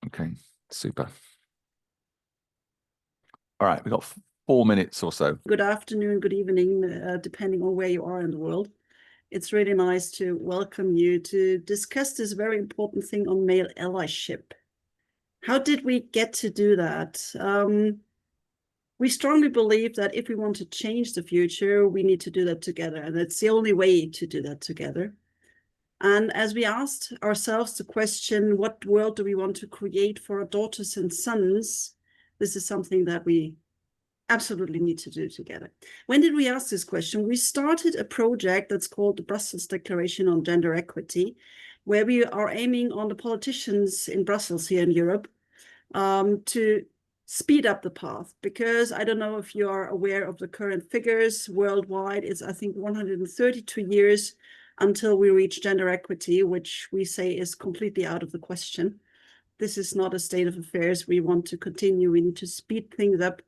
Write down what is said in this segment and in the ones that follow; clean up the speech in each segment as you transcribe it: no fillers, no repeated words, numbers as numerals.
Okay, super. All right, we've got 4 minutes or so. Good afternoon, good evening, depending on where you are in the world. It's really nice to welcome you to discuss this very important thing on male allyship. How did we get to do that? We strongly believe that if we want to change the future, we need to do that together. And that's the only way to do that together. And as we asked ourselves the question, what world do we want to create for our daughters and sons? This is something that we absolutely need to do together. When did we ask this question? We started a project that's called the Brussels Declaration on Gender Equity, where we are aiming on the politicians in Brussels here in Europe to speed up the path, because I don't know if you are aware of the current figures worldwide. It's, I think, 132 years until we reach gender equity, which we say is completely out of the question. This is not a state of affairs we want to continue. We need to speed things up.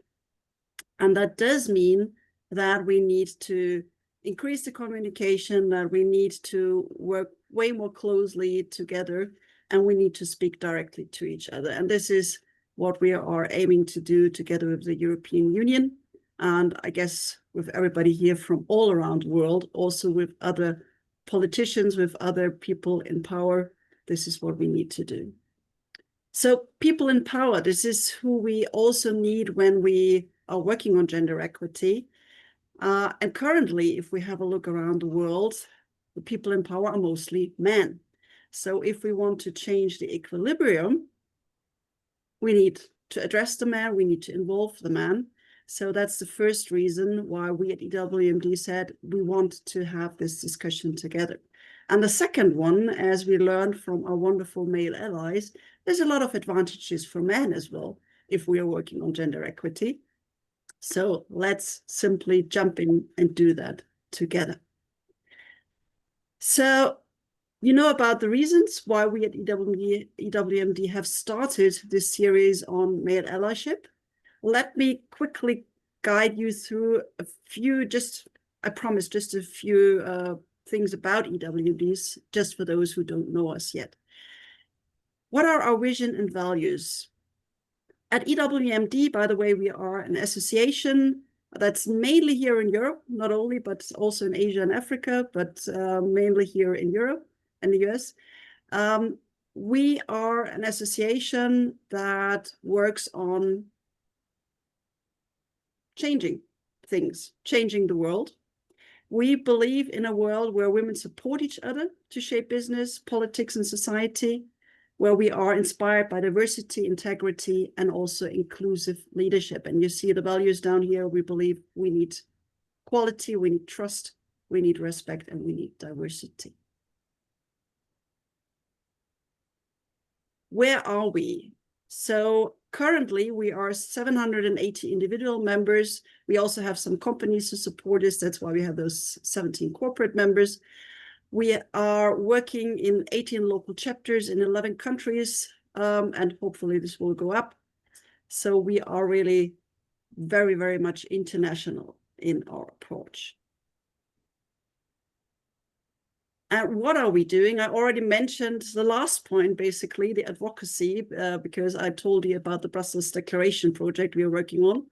And that does mean that we need to increase the communication, that we need to work way more closely together, and we need to speak directly to each other. And this is what we are aiming to do together with the European Union. And I guess with everybody here from all around the world, also with other politicians, with other people in power, this is what we need to do. So people in power, this is who we also need when we are working on gender equity. And currently, if we have a look around the world, the people in power are mostly men. So if we want to change the equilibrium, we need to address the man, we need to involve the man. So that's the first reason why we at EWMD said we want to have this discussion together. And the second one, as we learned from our wonderful male allies, there's a lot of advantages for men as well if we are working on gender equity. So let's simply jump in and do that together. So you know about the reasons why we at EWMD have started this series on male allyship. Let me quickly guide you through a few, I promise, just a few things about EWMDs, just for those who don't know us yet. What are our vision and values? At EWMD, by the way, we are an association that's mainly here in Europe, not only, but also in Asia and Africa, but mainly here in Europe and the US. We are an association that works on changing things, changing the world. We believe in a world where women support each other to shape business, politics, and society, where we are inspired by diversity, integrity, and also inclusive leadership. And you see the values down here. We believe we need quality, we need trust, we need respect, and we need diversity. Where are we? So currently we are 780 individual members. We also have some companies who support us. That's why we have those 17 corporate members. We are working in 18 local chapters in 11 countries, and hopefully this will go up. So we are really very, very much international in our approach. And what are we doing? I already mentioned the last point, basically, the advocacy, because I told you about the Brussels Declaration project we are working on.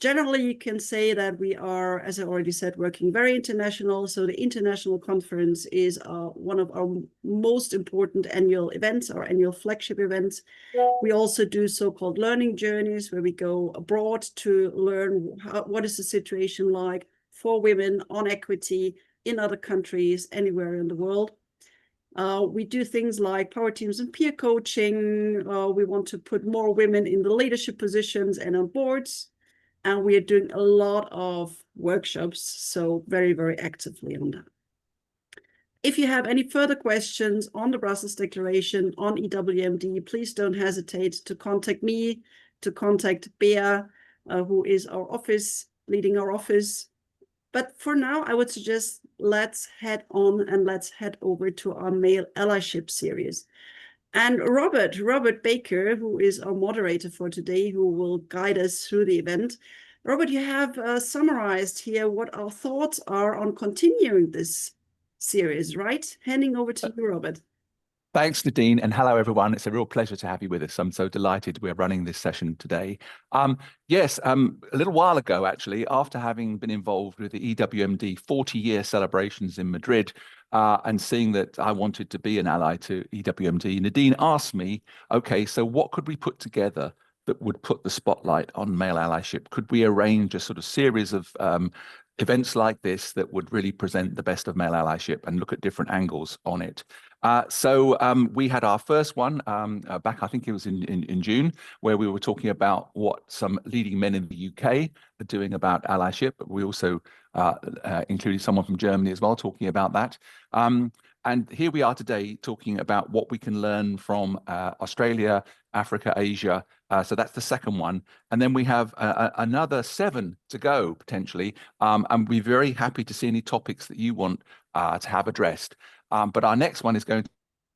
Generally, you can say that we are, as I already said, working very international. So the international conference is one of our most important annual events, our annual flagship events. We also do so-called learning journeys where we go abroad to learn what is the situation like for women on equity in other countries, anywhere in the world. We do things like power teams and peer coaching. We want to put more women in the leadership positions and on boards. And we are doing a lot of workshops, so very, very actively on that. If you have any further questions on the Brussels Declaration, on EWMD, please don't hesitate to contact me, to contact Bea, who is our office, leading our office. But for now, I would suggest let's head on and let's head over to our male allyship series. And Robert Baker, who is our moderator for today, who will guide us through the event. Robert, you have summarized here what our thoughts are on continuing this series, right? Handing over to you, Robert. Thanks, Nadine, and hello, everyone. It's a real pleasure to have you with us. I'm so delighted we're running this session today. Yes, a little while ago, actually, after having been involved with the EWMD 40-year celebrations in Madrid, and seeing that I wanted to be an ally to EWMD, Nadine asked me, okay, so what could we put together that would put the spotlight on male allyship? Could we arrange a sort of series of events like this that would really present the best of male allyship and look at different angles on it? So we had our first one back, I think it was in June, where we were talking about what some leading men in the UK are doing about allyship. We also included someone from Germany as well talking about that. And here we are today talking about what we can learn from Australia, Africa, Asia. So that's the second one. And then we have another 7 to go, potentially. And we're very happy to see any topics that you want to have addressed. But our next one is going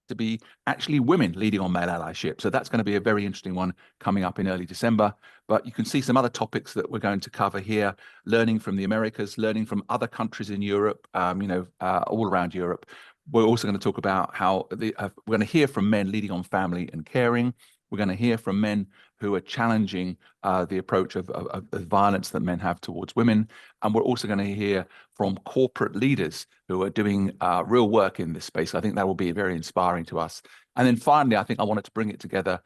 to be actually women leading on male allyship. So that's going to be a very interesting one coming up in early December. But you can see some other topics that we're going to cover here, learning from the Americas, learning from other countries in Europe, all around Europe. We're also going to talk about how we're going to hear from men leading on family and caring. We're going to hear from men who are challenging the approach of violence that men have towards women. And we're also going to hear from corporate leaders who are doing real work in this space. I think that will be very inspiring to us. And then finally, I think I wanted to bring it together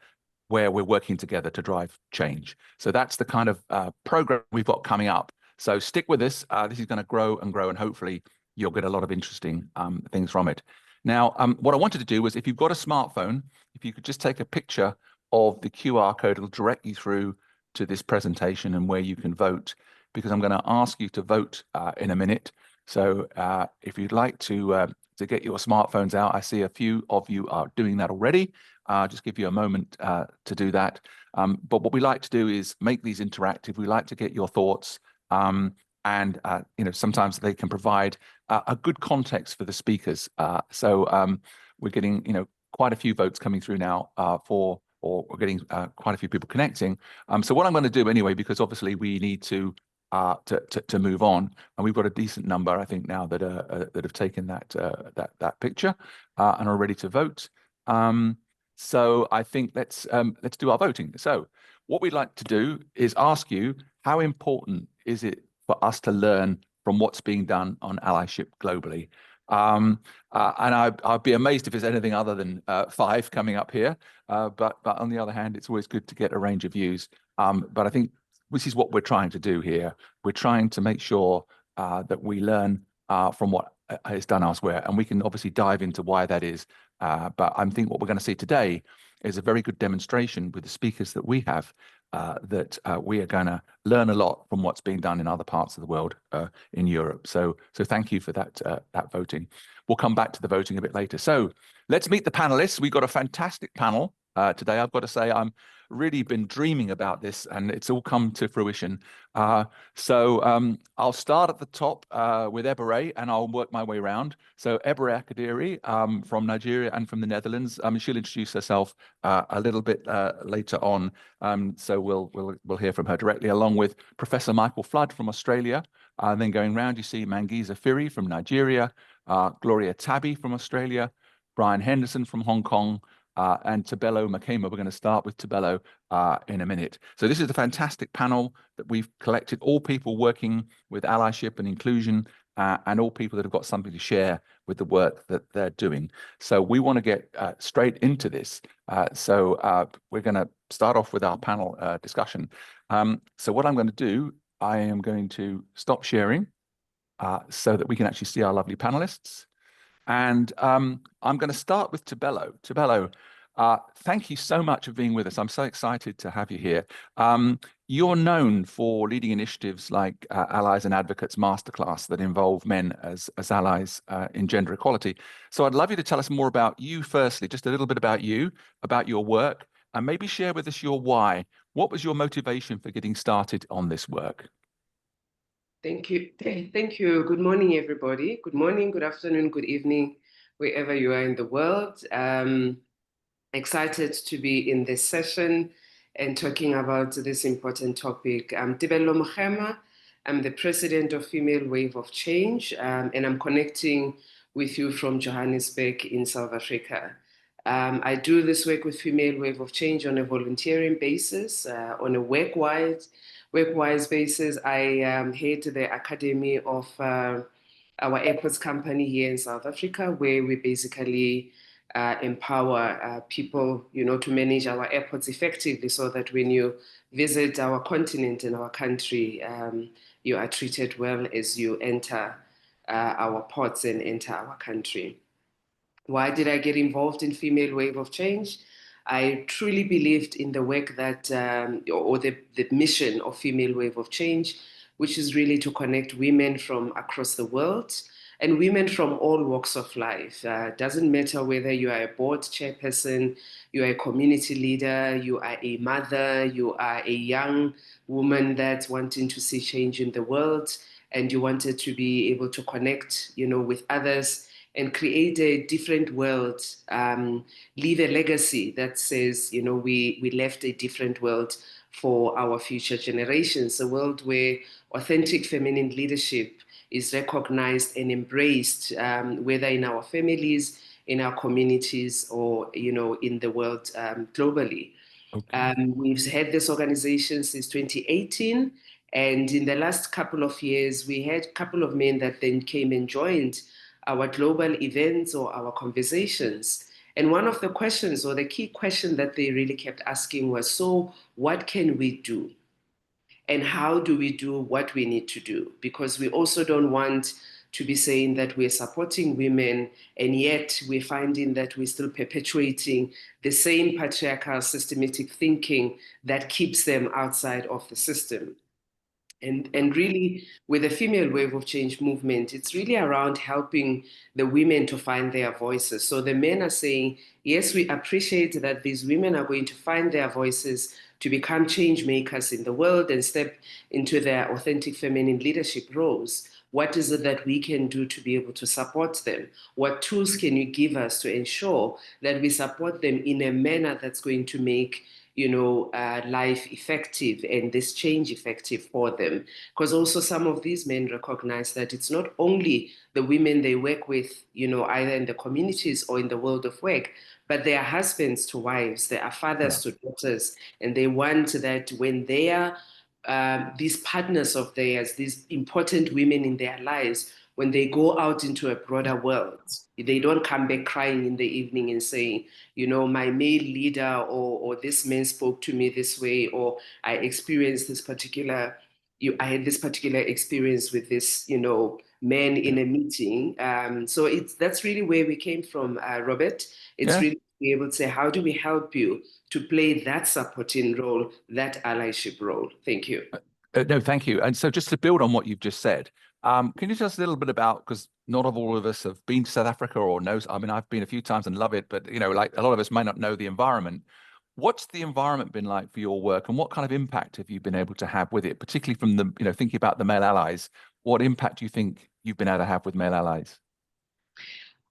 where we're working together to drive change. So that's the kind of program we've got coming up. So stick with us. This is going to grow and grow, and hopefully you'll get a lot of interesting things from it. Now, what I wanted to do was, if you've got a smartphone, if you could just take a picture of the QR code, it'll direct you through to this presentation and where you can vote, because I'm going to ask you to vote in a minute. So if you'd like to get your smartphones out, I see a few of you are doing that already. Just give you a moment to do that. But what we like to do is make these interactive. We like to get your thoughts. And sometimes they can provide a good context for the speakers. So we're getting quite a few votes coming through now or we're getting quite a few people connecting. So what I'm going to do anyway, because obviously we need to move on, and we've got a decent number, I think, now that have taken that picture and are ready to vote. So I think let's do our voting. So what we'd like to do is ask you, how important is it for us to learn from what's being done on allyship globally? And I'd be amazed if there's anything other than 5 coming up here. But on the other hand, it's always good to get a range of views. But I think this is what we're trying to do here. We're trying to make sure that we learn from what is done elsewhere, and we can obviously dive into why that is. But I think what we're going to see today is a very good demonstration with the speakers that we have, that we are going to learn a lot from what's being done in other parts of the world in Europe. So thank you for that voting. We'll come back to the voting a bit later. So let's meet the panelists. We've got a fantastic panel today. I've got to say, I'm really been dreaming about this, and it's all come to fruition. So I'll start at the top with Ebere, and I'll work my way around. So Ebere Akadiri from Nigeria and from the Netherlands. She'll introduce herself a little bit later on. So we'll hear from her directly, along with Professor Michael Flood from Australia. Then going round, you see Mangiza Firi from Nigeria, Gloria Tabby from Australia, Brian Henderson from Hong Kong, and Tabelo Makema. We're going to start with Tabelo in a minute. So this is a fantastic panel that we've collected, all people working with allyship and inclusion, and all people that have got something to share with the work that they're doing. So we want to get straight into this. So we're going to start off with our panel discussion. So what I'm going to do, I am going to stop sharing so that we can actually see our lovely panelists. And I'm going to start with Tabelo. Tabelo, thank you so much for being with us. I'm so excited to have you here. You're known for leading initiatives like Allies and Advocates Masterclass that involve men as allies in gender equality. So I'd love you to tell us more about you firstly, just a little bit about you, about your work, and maybe share with us your why. What was your motivation for getting started on this work? Thank you. Thank you. Good morning, everybody. Good morning, good afternoon, good evening, wherever you are in the world. Excited to be in this session and talking about this important topic. I'm Tabelo Makema. I'm the president of Female Wave of Change, and I'm connecting with you from Johannesburg in South Africa. I do this work with Female Wave of Change on a volunteering basis, on a work-wise basis. I head the Academy of our airports company here in South Africa, where we basically empower people, to manage our airports effectively, so that when you visit our continent and our country, you are treated well as you enter our ports and enter our country. Why did I get involved in Female Wave of Change? I truly believed in the work that, or the mission of Female Wave of Change, which is really to connect women from across the world and women from all walks of life. Doesn't matter whether you are a board chairperson, you are a community leader, you are a mother, you are a young woman that's wanting to see change in the world, and you wanted to be able to connect, with others and create a different world, leave a legacy that says, we left a different world for our future generations, a world where authentic feminine leadership is recognized and embraced, whether in our families, in our communities, or, in the world globally. Okay. We've had this organization since 2018. And in the last couple of years, we had a couple of men that then came and joined our global events or our conversations. And one of the questions, or the key question that they really kept asking was, so what can we do? And how do we do what we need to do? Because we also don't want to be saying that we're supporting women, and yet we're finding that we're still perpetuating the same patriarchal systematic thinking that keeps them outside of the system. And really, with the Female Wave of Change movement, it's really around helping the women to find their voices. So the men are saying, yes, we appreciate that these women are going to find their voices to become change makers in the world and step into their authentic feminine leadership roles. What is it that we can do to be able to support them? What tools can you give us to ensure that we support them in a manner that's going to make life effective and this change effective for them? Because also some of these men recognize that it's not only the women they work with, either in the communities or in the world of work, but they are husbands to wives, they are fathers to daughters, and they want that when they are these partners of theirs, these important women in their lives, when they go out into a broader world, they don't come back crying in the evening and saying, my male leader or this man spoke to me this way, or I experienced this particular, I had this particular experience with this, man in a meeting. So that's really where we came from, Robert. It's really to be able to say, how do we help you to play that supporting role, that allyship role? Thank you. No, thank you. And so just to build on what you've just said, can you tell us a little bit about, because not all of us have been to South Africa or knows, I mean, I've been a few times and love it, but, like a lot of us may not know the environment. What's the environment been like for your work, and what kind of impact have you been able to have with it, particularly from the, thinking about the male allies? What impact do you think you've been able to have with male allies?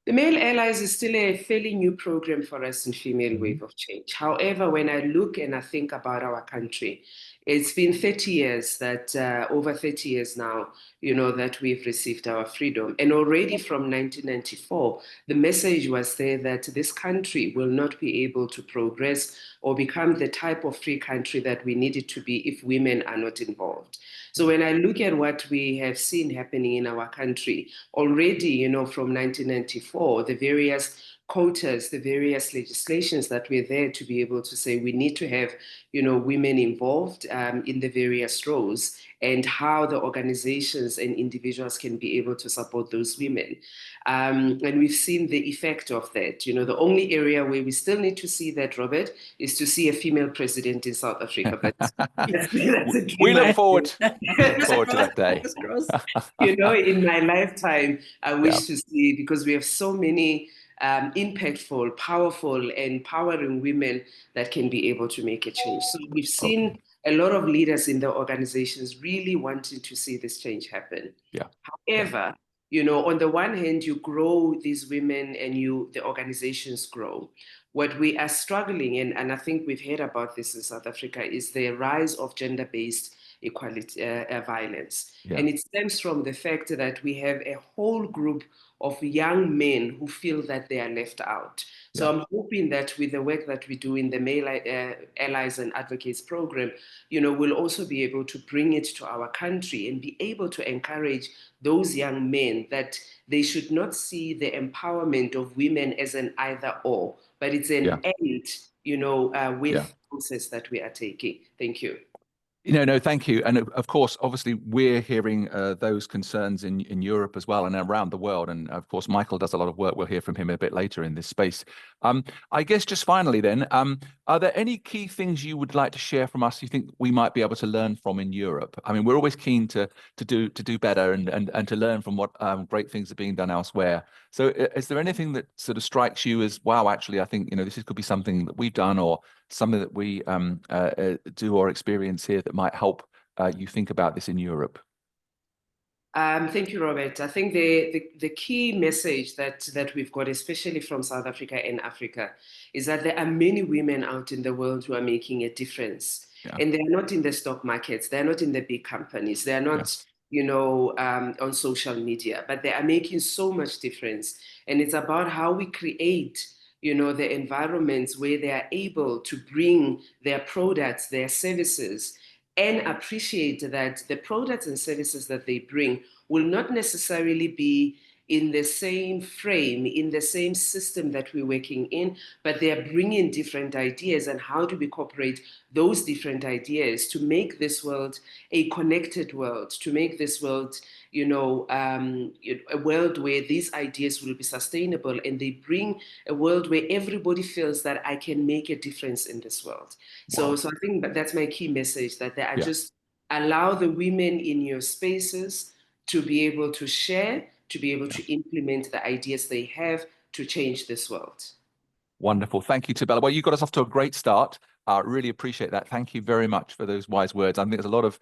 The Male Allies is still a fairly new program for us in Female Wave of Change. However, when I look and I think about our country, it's been 30 years that, over 30 years now, that we've received our freedom. And already from 1994, the message was there that this country will not be able to progress or become the type of free country that we need it to be if women are not involved. So when I look at what we have seen happening in our country already, from 1994, the various quotas, the various legislations that were there to be able to say we need to have, women involved in the various roles, and how the organizations and individuals can be able to support those women. And we've seen the effect of that. The only area where we still need to see that, Robert, is to see a female president in South Africa. But we look forward to that day. In my lifetime, I wish to see, because we have so many impactful, powerful, and empowering women that can be able to make a change. So we've seen a lot of leaders in the organizations really wanting to see this change happen. However, on the one hand, you grow these women and the organizations grow. What we are struggling, and I think we've heard about this in South Africa, is the rise of gender-based equality violence. And it stems from the fact that we have a whole group of young men who feel that they are left out. So Yeah. I'm hoping that with the work that we do in the Male Allies and Advocates program, we'll also be able to bring it to our country and be able to encourage those young men that they should not see the empowerment of women as an either or, but it's an Yeah. and, with Yeah. the process that we are taking. Thank you. No, thank you. And of course, obviously, we're hearing those concerns in Europe as well and around the world. And of course, Michael does a lot of work. We'll hear from him a bit later in this space. I guess just finally then, are there any key things you would like to share from us you think we might be able to learn from in Europe? I mean, we're always keen to do better and to learn from what great things are being done elsewhere. So is there anything that sort of strikes you as, wow, actually, I think, this could be something that we've done or something that we do or experience here that might help you think about this in Europe? Thank you, Robert. I think the key message that we've got, especially from South Africa and Africa, is that there are many women out in the world who are making a difference. Yeah. And they're not in the stock markets, they're not in the big companies, they're not, on social media, but they are making so much difference. And it's about how we create, the environments where they are able to bring their products, their services, and appreciate that the products and services that they bring will not necessarily be in the same frame, in the same system that we're working in, but they are bringing different ideas. And how do we incorporate those different ideas to make this world a connected world, to make this world, a world where these ideas will be sustainable, and they bring a world where everybody feels that I can make a difference in this world. Wow. So I think that's my key message, that they are Yeah. just allow the women in your spaces to be able to share, to be able to implement the ideas they have to change this world. Wonderful. Thank you, Tabella. Well, you got us off to a great start. Really appreciate that. Thank you very much for those wise words. I think there's a lot of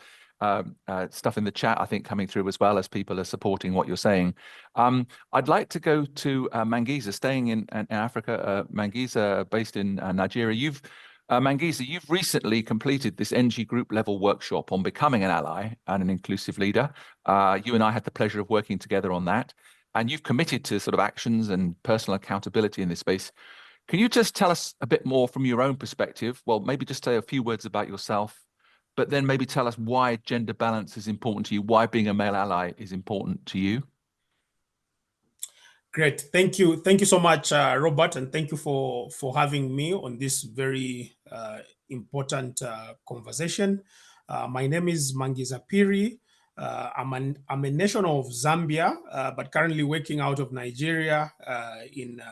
stuff in the chat, I think, coming through as well as people are supporting what you're saying. I'd like to go to Mangisa, staying in Africa. Mangisa, based in Nigeria. Mangisa, you've recently completed this NG group level workshop on becoming an ally and an inclusive leader. You and I had the pleasure of working together on that. And you've committed to sort of actions and personal accountability in this space. Can you just tell us a bit more from your own perspective? Well, maybe just say a few words about yourself, but then maybe tell us why gender balance is important to you, why being a male ally is important to you. Great. Thank you. Thank you so much, Robert, and thank you for having me on this very important conversation. My name is Mangisa Piri. I'm a national of Zambia, but currently working out of Nigeria in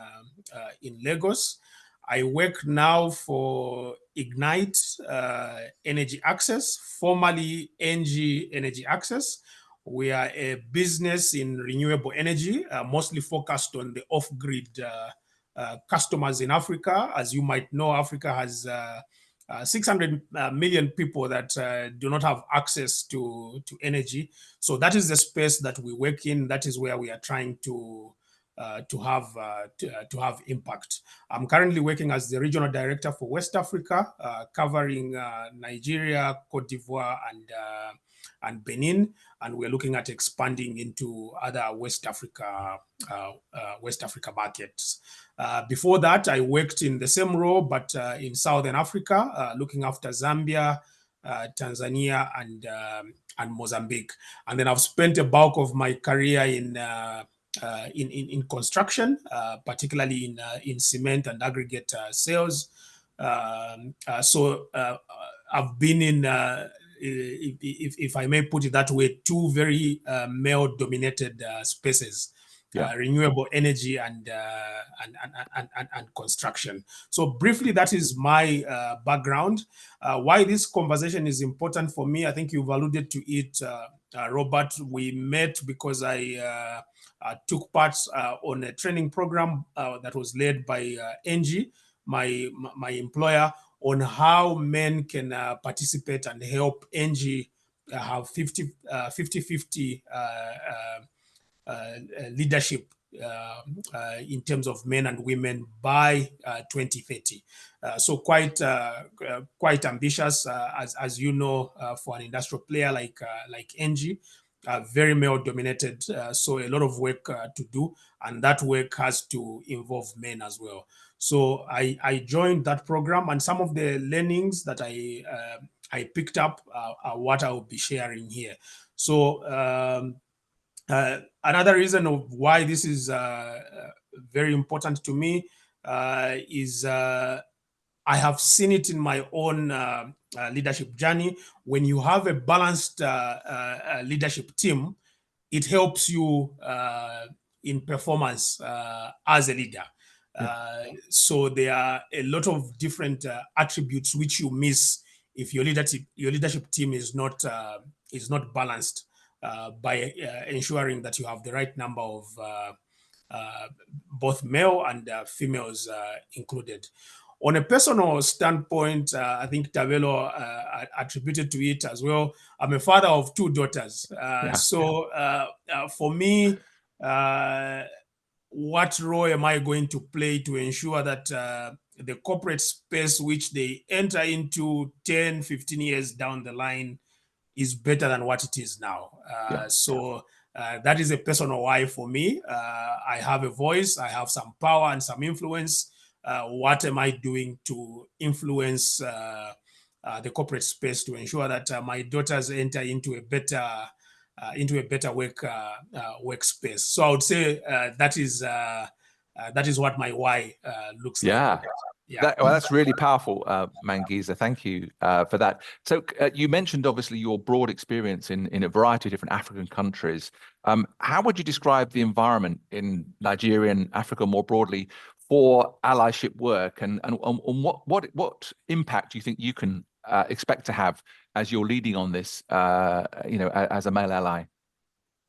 Lagos. I work now for Ignite Energy Access, formerly NG Energy Access. We are a business in renewable energy, mostly focused on the off-grid customers in Africa. As you might know, Africa has 600 million people that do not have access to energy. So that is the space that we work in. That is where we are trying to have impact. I'm currently working as the regional director for West Africa, covering Nigeria, Cote d'Ivoire, and Benin, and we're looking at expanding into other West Africa markets. Before that, I worked in the same role, but in Southern Africa, looking after Zambia, Tanzania, and Mozambique. And then I've spent a bulk of my career in construction, particularly in cement and aggregate sales. So I've been in, if I may put it that way, two very male-dominated spaces. Yeah. Renewable energy and construction. So briefly, that is my background. Why this conversation is important for me, I think you've alluded to it, Robert. We met because I took part on a training program that was led by NG, my employer, on how men can participate and help NG have 50-50 leadership in terms of men and women by 2030. So quite ambitious, as you know, for an industrial player like NG. very male dominated. So a lot of work to do, and that work has to involve men as well. So I joined that program, and some of the learnings that I picked up are what I will be sharing here. So another reason of why this is very important to me is I have seen it in my own leadership journey. When you have a balanced leadership team, it helps you in performance as a leader. So there are a lot of different attributes which you miss if your leadership team is not balanced by ensuring that you have the right number of both male and females included. On a personal standpoint, I think Tavelo attributed to it as well. I'm a father of 2 daughters. So for me, what role am I going to play to ensure that the corporate space which they enter into 10, 15 years down the line is better than what it is now? So that is a personal why for me. I have a voice, I have some power and some influence. What am I doing to influence the corporate space to ensure that my daughters enter into a better workspace? So I would say that is what my why looks like. Yeah. Well, that's really powerful, Mangisa. Thank you for that. So you mentioned obviously your broad experience in a variety of different African countries. How would you describe the environment in Nigeria and Africa more broadly for allyship work, and what impact do you think you can expect to have as you're leading on this, as a male ally?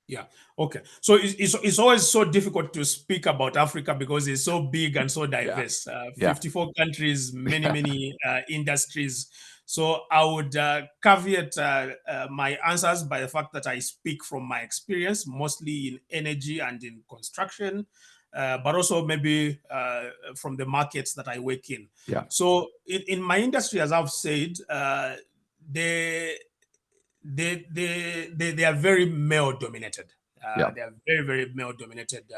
Yeah. Okay. So it's always so difficult to speak about Africa because it's so big and so diverse. 54 countries, many industries. So I would caveat my answers by the fact that I speak from my experience, mostly in energy and in construction, but also maybe from the markets that I work in. So in my industry, as I've said, they are very male dominated. They are very male dominated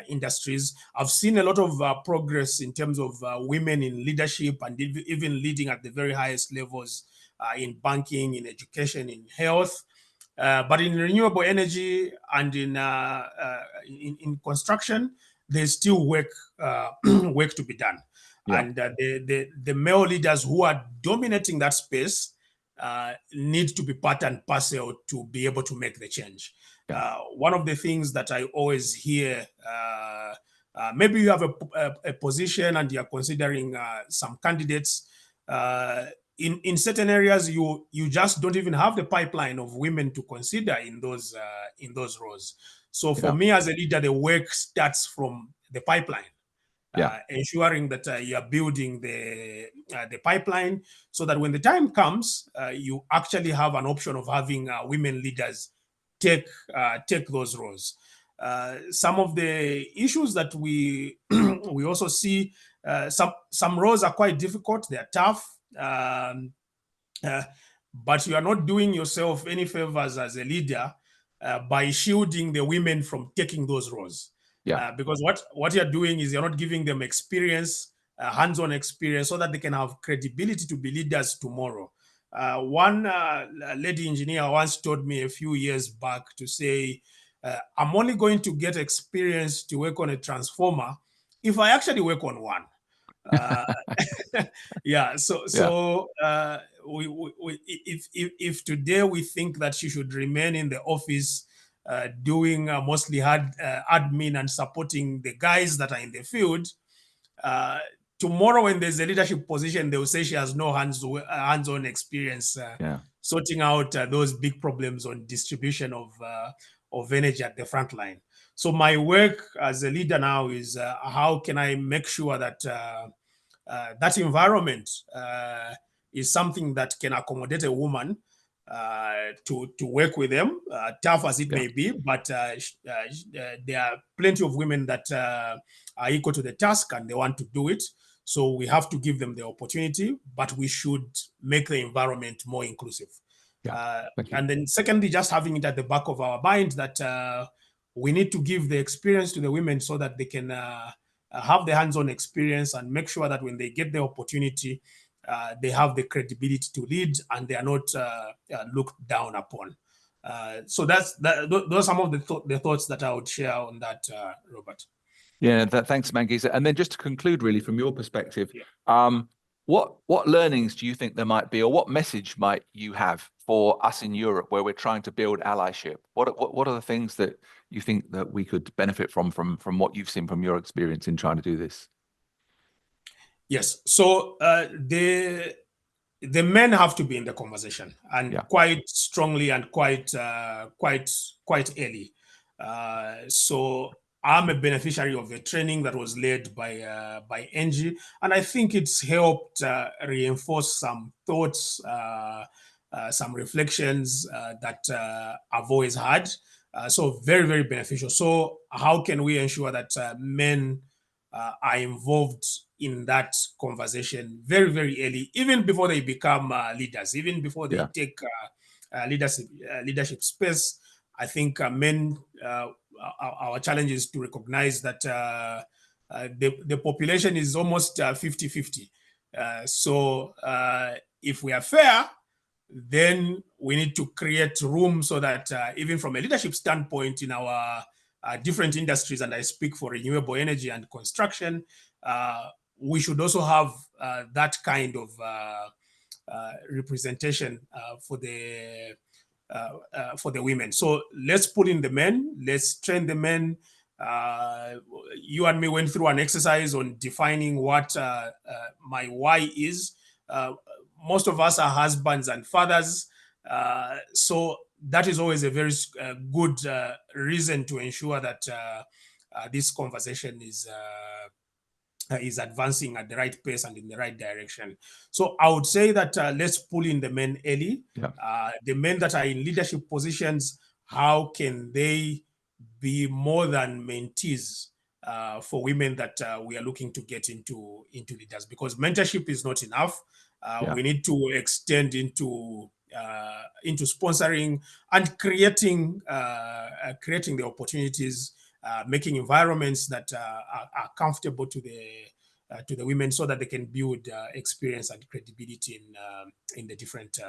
industries. I've seen a lot of progress in terms of women in leadership and even leading at the very highest levels in banking, in education, in health. But in renewable energy and in construction, there's still work to be done. And the male leaders who are dominating that space need to be part and parcel to be able to make the change. One of the things that I always hear, maybe you have a position and you're considering some candidates. In certain areas, you just don't even have the pipeline of women to consider in those roles. So for me as a leader, the work starts from the pipeline. Ensuring that you are building the pipeline so that when the time comes, you actually have an option of having women leaders take those roles. Some of the issues that we we also see, some roles are quite difficult. They are tough, but you are not doing yourself any favors as a leader by shielding the women from taking those roles. Because what you're doing is you're not giving them experience, hands-on experience, so that they can have credibility to be leaders tomorrow. One lady engineer once told me a few years back to say, I'm only going to get experience to work on a transformer if I actually work on one. If today we think that she should remain in the office doing mostly admin and supporting the guys that are in the field, tomorrow when there's a leadership position, they will say she has no hands-on experience sorting out those big problems on distribution of energy at the front line. So my work as a leader now is how can I make sure that that environment is something that can accommodate a woman to work with them, tough as it may be, but there are plenty of women that are equal to the task and they want to do it. So we have to give them the opportunity, but we should make the environment more inclusive. Thank you. And then secondly, just having it at the back of our mind that we need to give the experience to the women so that they can have the hands-on experience and make sure that when they get the opportunity, they have the credibility to lead and they are not looked down upon. So those are some of the thoughts that I would share on that, Robert. Yeah, thanks, Mangisa. And then just to conclude, really, from your perspective, Yeah. what learnings do you think there might be, or what message might you have for us in Europe where we're trying to build allyship? What are the things that you think that we could benefit from what you've seen from your experience in trying to do this? Yes. So the men have to be in the conversation, and quite strongly and quite early. So I'm a beneficiary of the training that was led by Angie, and I think it's helped reinforce some thoughts, some reflections that I've always had. So very, very beneficial. So how can we ensure that men are involved in that conversation very, very early, even before they become leaders, even before they take leadership space? I think men, our challenge is to recognize that the population is almost 50-50. So if we are fair, then we need to create room so that even from a leadership standpoint in our different industries, and I speak for renewable energy and construction, we should also have that kind of representation for the women. So let's pull in the men, let's train the men. You and me went through an exercise on defining what my why is. Most of us are husbands and fathers. So that is always a very good reason to ensure that this conversation is advancing at the right pace and in the right direction. So I would say that let's pull in the men early. The men that are in leadership positions, how can they be more than mentees for women that we are looking to get into leaders? Because mentorship is not enough. We need to extend into sponsoring and creating the opportunities, making environments that are comfortable to the women, so that they can build experience and credibility in the different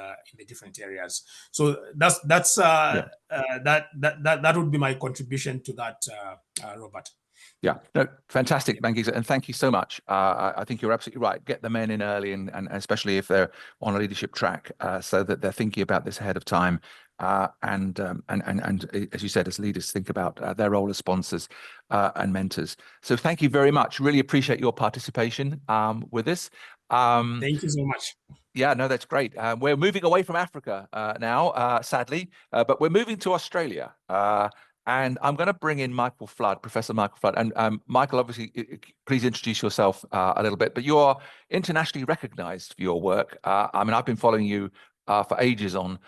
areas. So that would be my contribution to that, Robert. Yeah, no, fantastic, Mangisa, and thank you so much. I think you're absolutely right. Get the men in early, and especially if they're on a leadership track, so that they're thinking about this ahead of time. And as you said, as leaders, think about their role as sponsors and mentors. So thank you very much. Really appreciate your participation with us. Thank you so much. Yeah, no, that's great. We're moving away from Africa now, sadly, but we're moving to Australia. And I'm going to bring in Michael Flood, Professor Michael Flood. And Michael, obviously, please introduce yourself a little bit. But you are internationally recognized for your work. I mean, I've been following you for ages on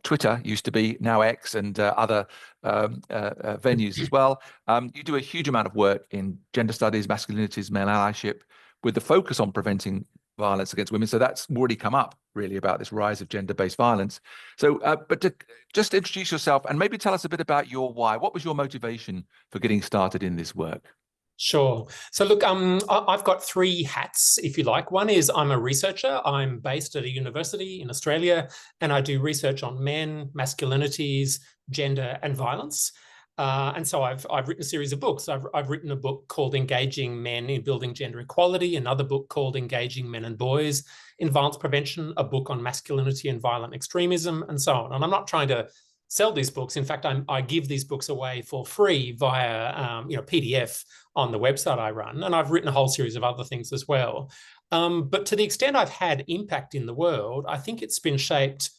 Twitter, used to be, now X, and other venues as well. You do a huge amount of work in gender studies, masculinities, male allyship, with the focus on preventing violence against women. So that's already come up, really, about this rise of gender-based violence. So, but to just introduce yourself and maybe tell us a bit about your why. What was your motivation for getting started in this work? Sure. So look, I've got three hats, if you like. One is I'm a researcher. I'm based at a university in Australia, and I do research on men, masculinities, gender, and violence. And so I've written a series of books. I've written a book called Engaging Men in Building Gender Equality, another book called Engaging Men and Boys in Violence Prevention, a book on masculinity and violent extremism, and so on. And I'm not trying to sell these books. In fact, I give these books away for free via PDF on the website I run. And I've written a whole series of other things as well. But to the extent I've had impact in the world, I think it's been shaped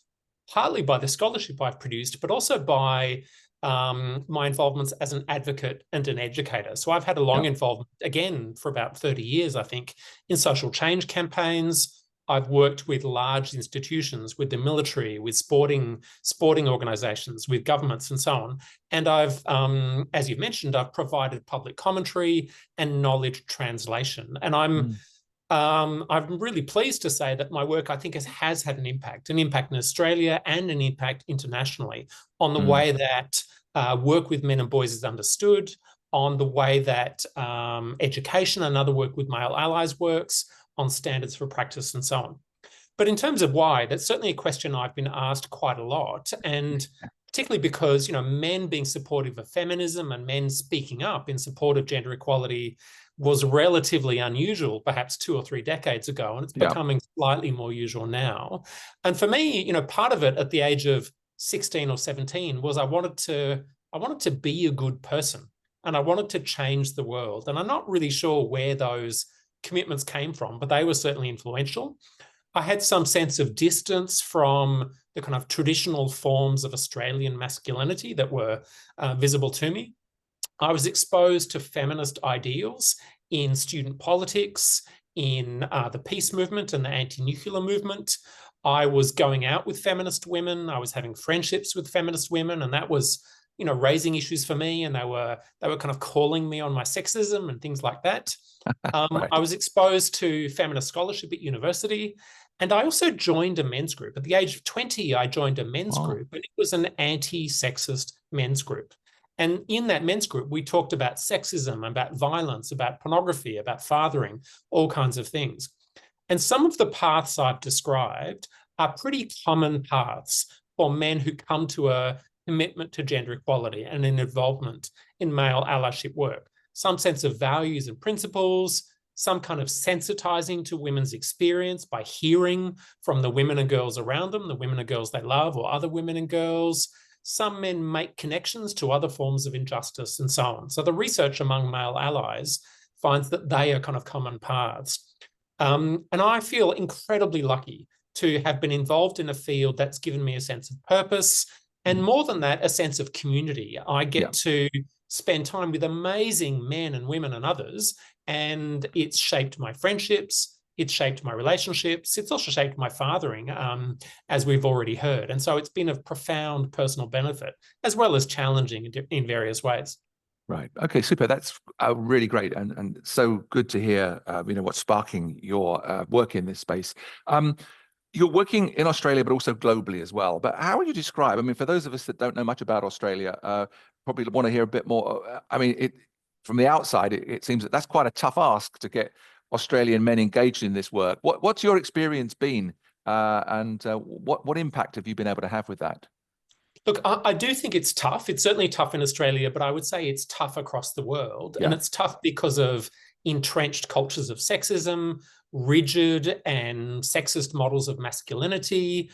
partly by the scholarship I've produced, but also by my involvements as an advocate and an educator. So I've had a long involvement, again, for about 30 years, I think, in social change campaigns. I've worked with large institutions, with the military, with sporting organizations, with governments, and so on. And I've, as you've mentioned, I've provided public commentary and knowledge translation. And I'm really pleased to say that my work, I think, has had an impact in Australia and an impact internationally on the way that work with men and boys is understood, on the way that education and other work with male allies works, on standards for practice and so on. But in terms of why, that's certainly a question I've been asked quite a lot, and particularly because, you know, men being supportive of feminism and men speaking up in support of gender equality was relatively unusual perhaps 2 or 3 decades ago, and it's becoming slightly more usual now. And for me, you know, part of it at the age of 16 or 17 was I wanted to be a good person, and I wanted to change the world. And I'm not really sure where those commitments came from, but they were certainly influential. I had some sense of distance from the kind of traditional forms of Australian masculinity that were visible to me. I was exposed to feminist ideals in student politics, in the peace movement and the anti-nuclear movement. I was going out with feminist women. I was having friendships with feminist women, and that was, you know, raising issues for me. And they were kind of calling me on my sexism and things like that. Right. I was exposed to feminist scholarship at university. And I also joined a men's group. At the age of 20, I joined a men's group, and it was an anti-sexist men's group. And in that men's group, we talked about sexism, about violence, about pornography, about fathering, all kinds of things. And some of the paths I've described are pretty common paths for men who come to a commitment to gender equality and an involvement in male allyship work. Some sense of values and principles, some kind of sensitizing to women's experience by hearing from the women and girls around them, the women and girls they love, or other women and girls. Some men make connections to other forms of injustice and so on. So the research among male allies finds that they are kind of common paths. And I feel incredibly lucky to have been involved in a field that's given me a sense of purpose, and more than that, a sense of community. I get to spend time with amazing men and women and others, and it's shaped my friendships, it's shaped my relationships, it's also shaped my fathering, as we've already heard. And so it's been of profound personal benefit, as well as challenging in various ways. Right. Okay, super. That's really great, and so good to hear, you know, what's sparking your work in this space. You're working in Australia, but also globally as well. But how would you describe, I mean, for those of us that don't know much about Australia, probably want to hear a bit more. I mean, from the outside, it seems that that's quite a tough ask to get Australian men engaged in this work. What's your experience been, and what impact have you been able to have with that? Look, I do think it's tough. It's certainly tough in Australia, but I would say it's tough across the world. And it's tough because of entrenched cultures of sexism, rigid and sexist models of masculinity,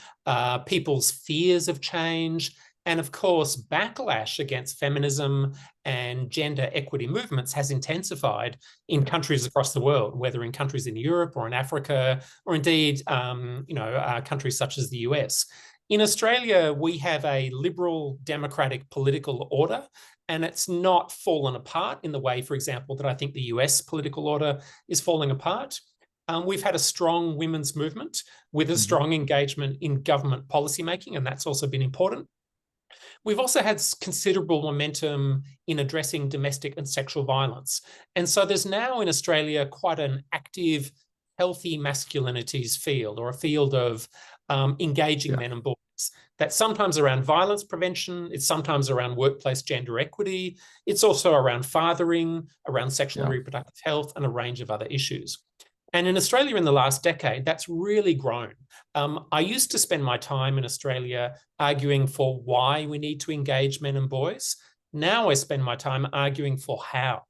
people's fears of change, and of course, backlash against feminism and gender equity movements has intensified in countries across the world, whether in countries in Europe or in Africa, or indeed, countries such as the US. In Australia, we have a liberal democratic political order, and it's not fallen apart in the way, for example, that I think the US political order is falling apart. We've had a strong women's movement with a strong engagement in government policymaking, and that's also been important. We've also had considerable momentum in addressing domestic and sexual violence. And so there's now in Australia quite an active, healthy masculinities field, or a field of engaging men and boys. That's sometimes around violence prevention. It's sometimes around workplace gender equity. It's also around fathering, around sexual and reproductive health, and a range of other issues. And in Australia in the last decade, that's really grown. I used to spend my time in Australia arguing for why we need to engage men and boys. Now I spend my time arguing for how.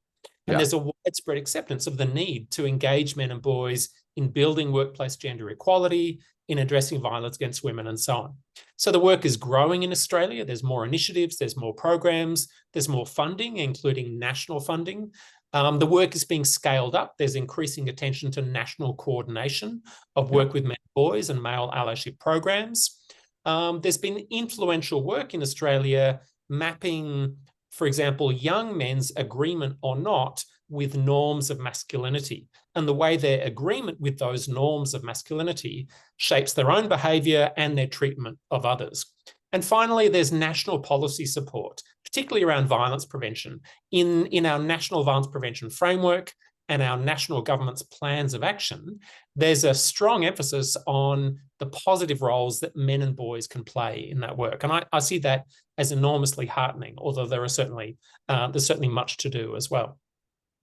And there's a widespread acceptance of the need to engage men and boys in building workplace gender equality, in addressing violence against women, and so on. So the work is growing in Australia. There's more initiatives, there's more programs, there's more funding, including national funding. The work is being scaled up. There's increasing attention to national coordination of work with men and boys and male allyship programs. There's been influential work in Australia mapping, for example, young men's agreement or not with norms of masculinity, and the way their agreement with those norms of masculinity shapes their own behaviour and their treatment of others. And finally, there's national policy support, particularly around violence prevention. In our National Violence Prevention Framework, and our national government's plans of action, there's a strong emphasis on the positive roles that men and boys can play in that work. And I see that as enormously heartening, although there's certainly much to do as well.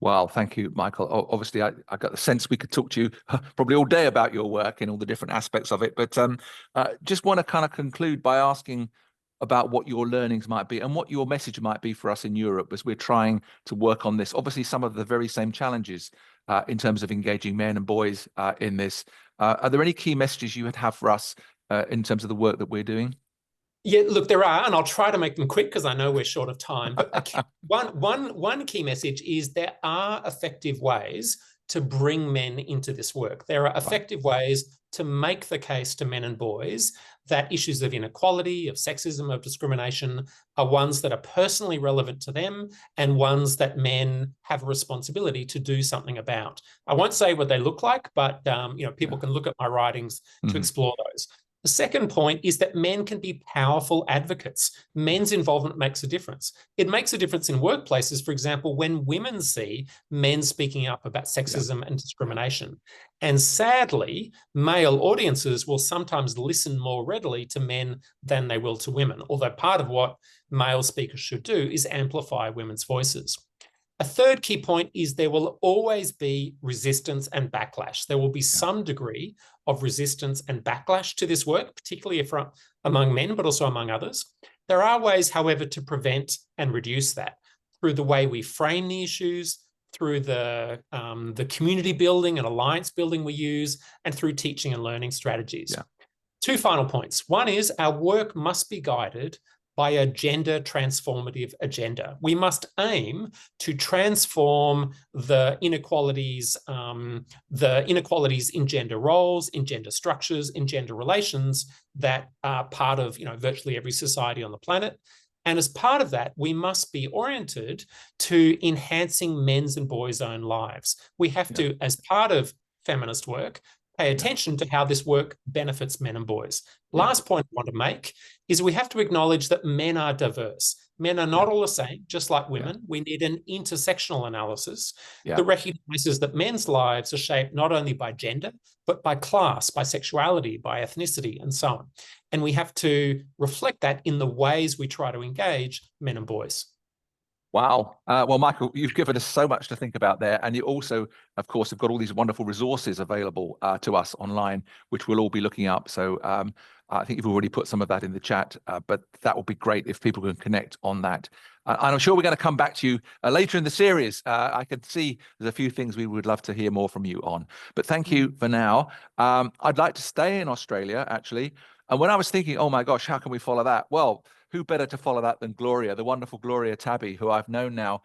Well, thank you, Michael. Obviously, I got the sense we could talk to you probably all day about your work and all the different aspects of it. But just want to kind of conclude by asking about what your learnings might be and what your message might be for us in Europe as we're trying to work on this. Obviously, some of the very same challenges in terms of engaging men and boys in this. Are there any key messages you would have for us in terms of the work that we're doing? Yeah, look, there are, and I'll try to make them quick because I know we're short of time. But one key message is there are effective ways to bring men into this work. There are effective ways to make the case to men and boys that issues of inequality, of sexism, of discrimination are ones that are personally relevant to them and ones that men have a responsibility to do something about. I won't say what they look like, but people can look at my writings to explore those. The second point is that men can be powerful advocates. Men's involvement makes a difference. It makes a difference in workplaces, for example, when women see men speaking up about sexism and discrimination. And sadly, male audiences will sometimes listen more readily to men than they will to women, although part of what male speakers should do is amplify women's voices. A third key point is there will always be resistance and backlash. There will be some degree of resistance and backlash to this work, particularly among men, but also among others. There are ways, however, to prevent and reduce that through the way we frame the issues, through the community building and alliance building we use, and through teaching and learning strategies. Two final points. One is our work must be guided by a gender transformative agenda. We must aim to transform the inequalities in gender roles, in gender structures, in gender relations that are part of virtually every society on the planet. And as part of that, we must be oriented to enhancing men's and boys' own lives. We have to, as part of feminist work, pay attention to how this work benefits men and boys. Last point I want to make is we have to acknowledge that men are diverse. Men are not all the same, just like women. We need an intersectional analysis that recognizes that men's lives are shaped not only by gender, but by class, by sexuality, by ethnicity, and so on. And we have to reflect that in the ways we try to engage men and boys. Wow. Well, Michael, you've given us so much to think about there. And you also, of course, have got all these wonderful resources available to us online, which we'll all be looking up. So I think you've already put some of that in the chat, but that would be great if people can connect on that. And I'm sure we're going to come back to you later in the series. I can see there's a few things we would love to hear more from you on. But thank you for now. I'd like to stay in Australia, actually. And when I was thinking, oh my gosh, how can we follow that? Well, who better to follow that than Gloria, the wonderful Gloria Tabby, who I've known now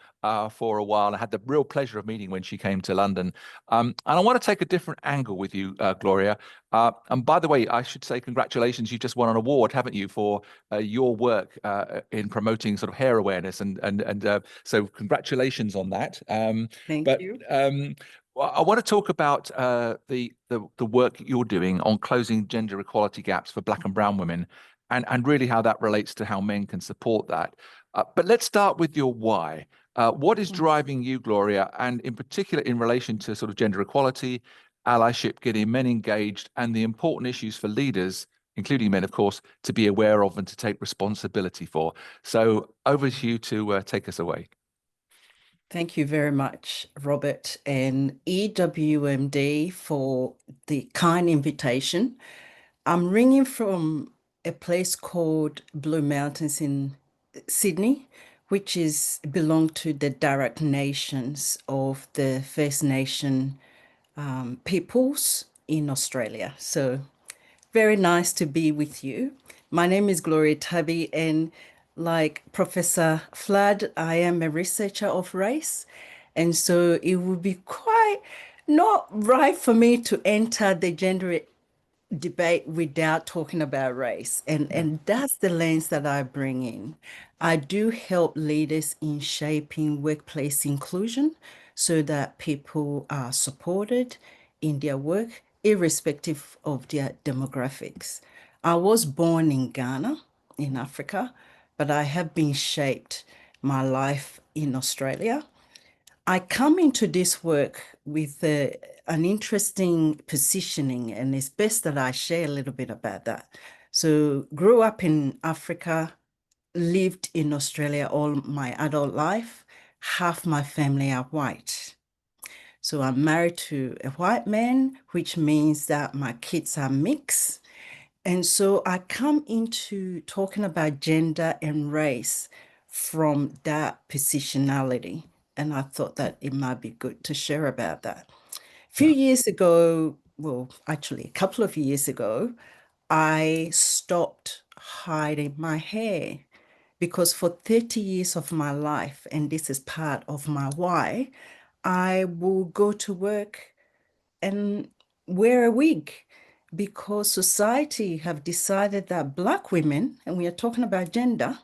for a while and had the real pleasure of meeting when she came to London. And I want to take a different angle with you, Gloria. And by the way, I should say congratulations. You just won an award, haven't you, for your work in promoting sort of hair awareness. And so congratulations on that. Thank you. I want to talk about the work you're doing on closing gender equality gaps for Black and brown women, and really how that relates to how men can support that. But let's start with your why. What is driving you, Gloria, and in particular in relation to sort of gender equality, allyship, getting men engaged, and the important issues for leaders, including men, of course, to be aware of and to take responsibility for. So over to you to take us away. Thank you very much, Robert, and EWMD for the kind invitation. I'm ringing from a place called Blue Mountains in Sydney, which belong to the direct nations of the First Nation peoples in Australia. So very nice to be with you. My name is Gloria Tabby, and like Professor Flood, I am a researcher of race. And so it would be quite not right for me to enter the gender debate without talking about race. And that's the lens that I bring in. I do help leaders in shaping workplace inclusion so that people are supported in their work, irrespective of their demographics. I was born in Ghana, in Africa, but I have been shaped my life in Australia. I come into this work with an interesting positioning, and it's best that I share a little bit about that. So, grew up in Africa, lived in Australia all my adult life. Half my family are white. So, I'm married to a white man, which means that my kids are mixed. And so I come into talking about gender and race from that positionality. And I thought that it might be good to share about that. A few Yeah. years ago, well, actually, a couple of years ago, I stopped hiding my hair because for 30 years of my life, and this is part of my why, I will go to work and wear a wig because society have decided that Black women, and we are talking about gender,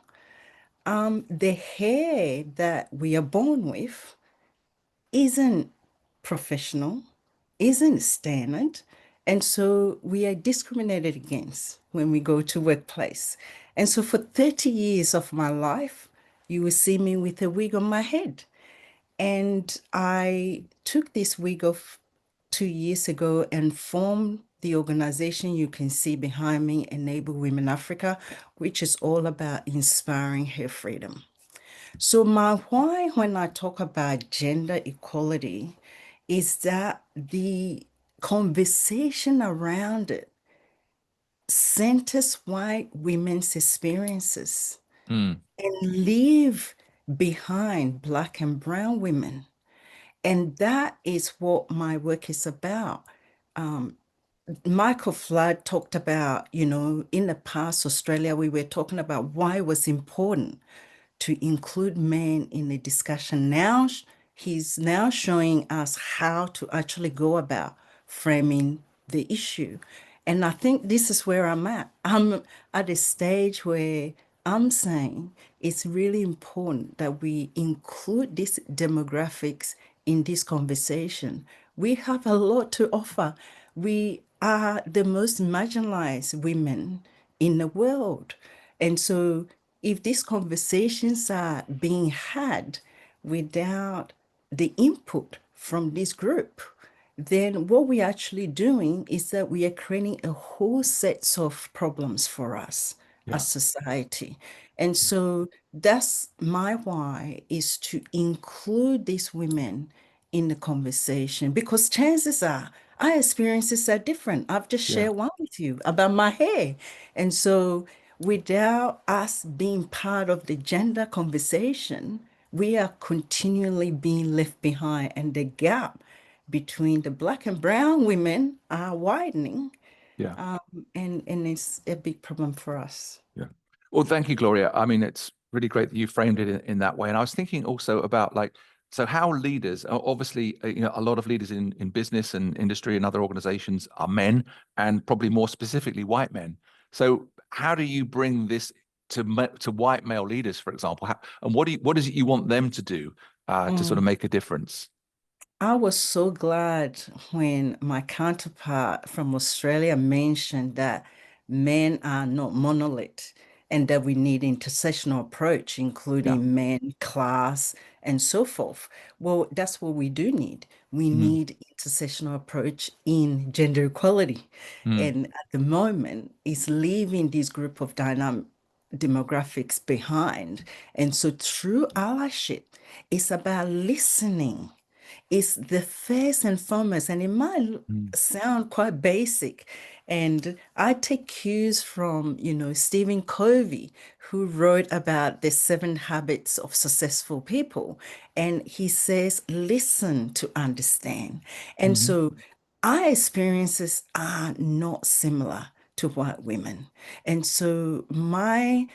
the hair that we are born with isn't professional, isn't standard, and so we are discriminated against when we go to workplace. And so for 30 years of my life, you will see me with a wig on my head. And I took this wig off 2 years ago and formed the organization you can see behind me, Enable Women Africa, which is all about inspiring hair freedom. So my why when I talk about gender equality is that the conversation around it centers white women's experiences Mm. and leave behind Black and brown women. And that is what my work is about. Michael Flood talked about, in the past, Australia, we were talking about why it was important to include men in the discussion. Now, he's now showing us how to actually go about framing the issue. And I think this is where I'm at. I'm at a stage where I'm saying it's really important that we include these demographics in this conversation. We have a lot to offer. We are the most marginalized women in the world. And so if these conversations are being had without the input from this group, then what we're actually doing is that we are creating a whole set of problems for us Yeah. as society. And so that's my why, is to include these women in the conversation, because chances are our experiences are different. I've just Yeah. shared one with you about my hair. And so without us being part of the gender conversation, we are continually being left behind, and the gap between the Black and brown women are widening. Yeah. And it's a big problem for us. Yeah. Well, thank you, Gloria. I mean, it's really great that you framed it in that way. And I was thinking also about so how leaders, obviously, a lot of leaders in business and industry and other organizations are men, and probably more specifically white men. So how do you bring this to white male leaders, for example? And what is it you want them to do to sort of make a difference? I was so glad when my counterpart from Australia mentioned that men are not monolith and that we need intersectional approach, including men, class, and so forth. Well, that's what we do need. We need intersectional approach in gender equality. And at the moment, it's leaving this group of demographics behind. And so through allyship, it's about listening. It's the first and foremost, and it might sound quite basic. And I take cues from, Stephen Covey, who wrote about the 7 habits of successful people. And he says, listen to understand. And so our experiences are not similar to white women. And so my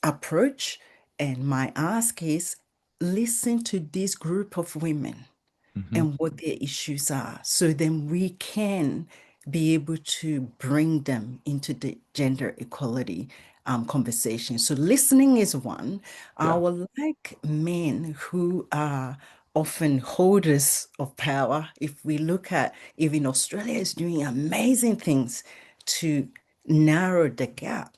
approach and my ask is listen to this group of women and what their issues are, so then we can be able to bring them into the gender equality conversation. So listening is one. I would like men who are often holders of power. If we look at, even Australia is doing amazing things to narrow the gap.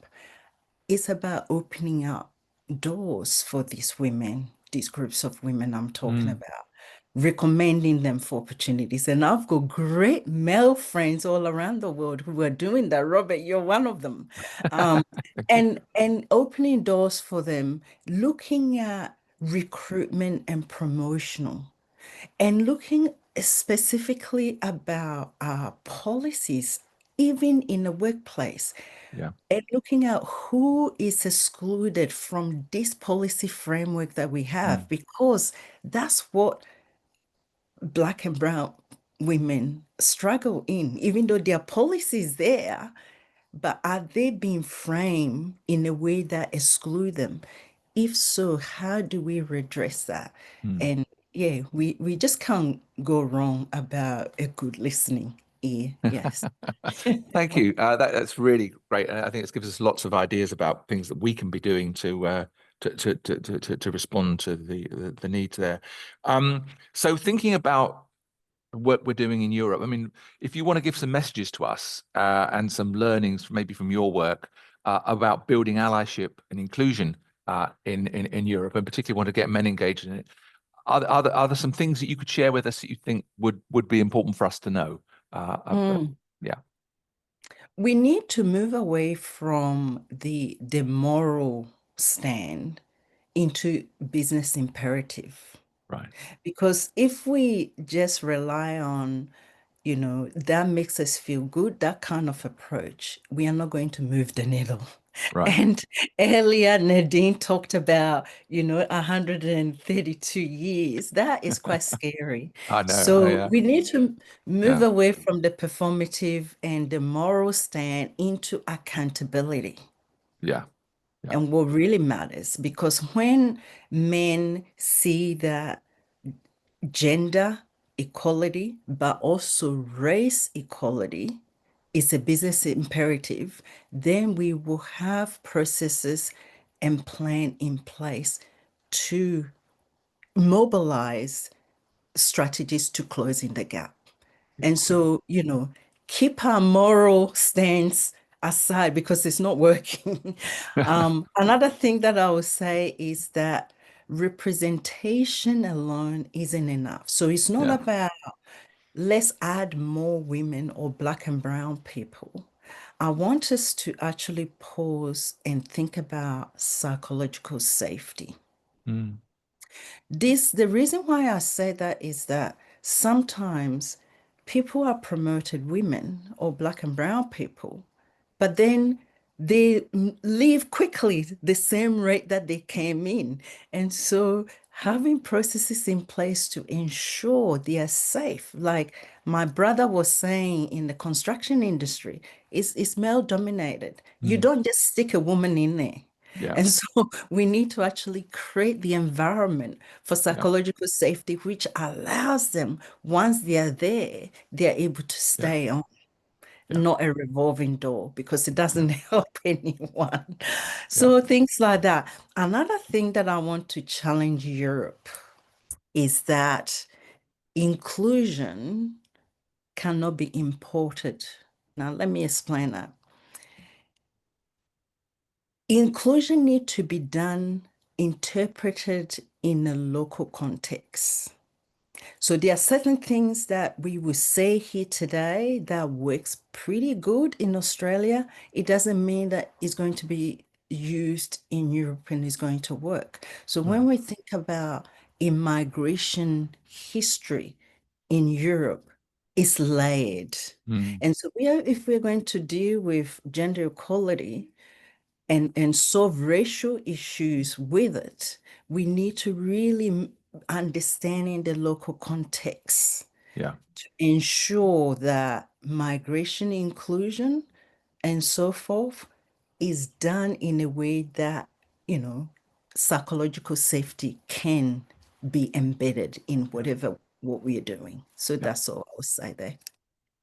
It's about opening up doors for these women these groups of women I'm talking about, recommending them for opportunities. And I've got great male friends all around the world who are doing that. Robert, you're one of them. And opening doors for them, looking at recruitment and promotional, and looking specifically about policies, even in the workplace. Yeah. And looking at who is excluded from this policy framework that we have, because that's what Black and brown women struggle in, even though there are policies there, but are they being framed in a way that exclude them? If so, how do we redress that? And yeah, we just can't go wrong about a good listening ear. Yes. Thank you. That's really great. And I think it gives us lots of ideas about things that we can be doing to respond to the needs there. So thinking about the work we're doing in Europe, I mean, if you want to give some messages to us and some learnings maybe from your work about building allyship and inclusion in Europe, and particularly want to get men engaged in it, are there some things that you could share with us that you think would be important for us to know? Yeah. We need to move away from the moral stand into business imperative. Right. Because if we just rely on, that makes us feel good, that kind of approach, we are not going to move the needle. Right. And earlier, Nadine talked about, 132 years. That is quite scary. I know. So we need to move away from the performative and the moral stand into accountability. Yeah. And what really matters, because when men see that gender equality, but also race equality is a business imperative, then we will have processes and plan in place to mobilize strategies to closing the gap. And so, keep our moral stance aside because it's not working. Another thing that I would say is that representation alone isn't enough. So it's not about let's add more women or Black and brown people. I want us to actually pause and think about psychological safety. The reason why I say that is that sometimes people are promoted, women or Black and brown people, but then they leave quickly the same rate that they came in. And so having processes in place to ensure they are safe, like my brother was saying, in the construction industry, is male dominated. You don't just stick a woman in there. Yeah. And so we need to actually create the environment for psychological safety, which allows them, once they are there, they're able to stay on. Not a revolving door, because it doesn't help anyone. So things like that. Another thing that I want to challenge Europe is that inclusion cannot be imported. Now, let me explain that. Inclusion needs to be interpreted in a local context. So there are certain things that we will say here today that works pretty good in Australia. It doesn't mean that it's going to be used in Europe and is going to work. So when we think about immigration history in Europe, it's layered. And so if we're going to deal with gender equality and solve racial issues with it, we need to really understanding the local context to ensure that migration inclusion and so forth is done in a way that, psychological safety can be embedded in what we are doing. So that's all I would say there.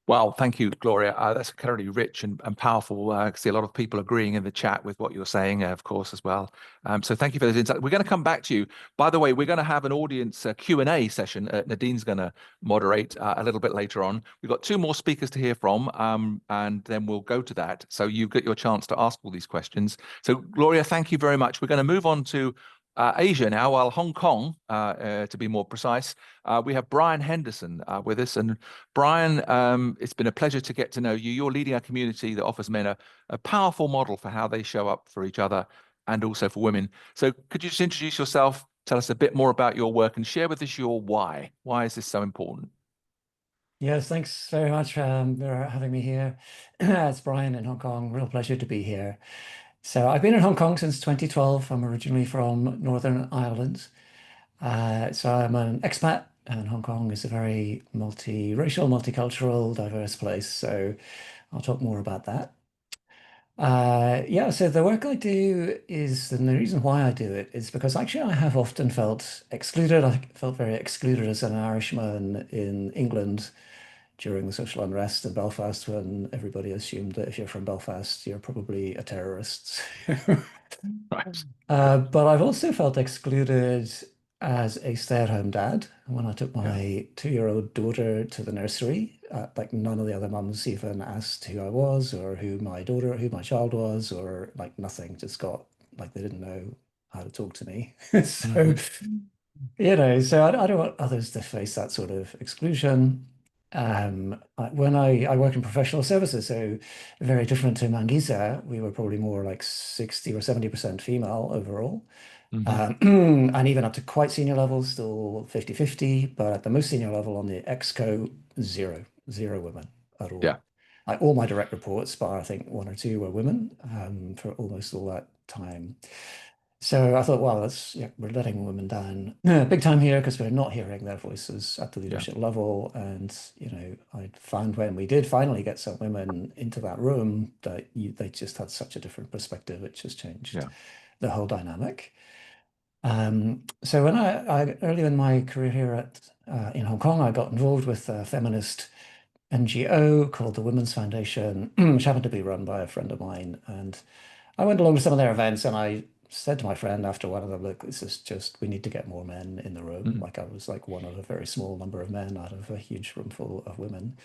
Well, thank you, Gloria. That's incredibly rich and powerful. I see a lot of people agreeing in the chat with what you're saying, of course, as well. So thank you for those insights. We're going to come back to you. By the way, we're going to have an audience Q&A session. Nadine's going to moderate a little bit later on. We've got 2 more speakers to hear from, and then we'll go to that. So you've got your chance to ask all these questions. So, Gloria, thank you very much. We're going to move on to Asia now, while Hong Kong, to be more precise, we have Brian Henderson with us. And Brian, it's been a pleasure to get to know you. You're leading a community that offers men a powerful model for how they show up for each other and also for women. So could you just introduce yourself, tell us a bit more about your work and share with us your why? Why is this so important? Yes, thanks very much for having me here. It's Brian in Hong Kong. Real pleasure to be here. So I've been in Hong Kong since 2012. I'm originally from Northern Ireland. So I'm an expat, and Hong Kong is a very multiracial, multicultural, diverse place. So I'll talk more about that. Yeah, so the work I do and the reason why I do it is because actually I have often felt excluded. I felt very excluded as an Irishman in England during the social unrest in Belfast, when everybody assumed that if you're from Belfast, you're probably a terrorist. Right. But I've also felt excluded as a stay-at-home dad. When I took my 2-year-old daughter to the nursery, like none of the other mums even asked who I was or who my child was, or like nothing. Just got like they didn't know how to talk to me. So, so I don't want others to face that sort of exclusion. When I work in professional services, so very different to Mangisa, we were probably more like 60 or 70% female overall. And even up to quite senior levels, still 50-50, but at the most senior level on the exco, zero women at all. Yeah. Like all my direct reports, but I think 1 or 2 were women for almost all that time. So I thought, wow, we're letting women down big time here, because we're not hearing their voices at the leadership level. And, I found when we did finally get some women into that room that they just had such a different perspective. It just changed the whole dynamic. So when I early in my career here in Hong Kong, I got involved with a feminist NGO called the Women's Foundation, which happened to be run by a friend of mine. And I went along to some of their events, and I said to my friend after one of them, look, this is just, we need to get more men in the room. Like I was like one of a very small number of men out of a huge room full of women.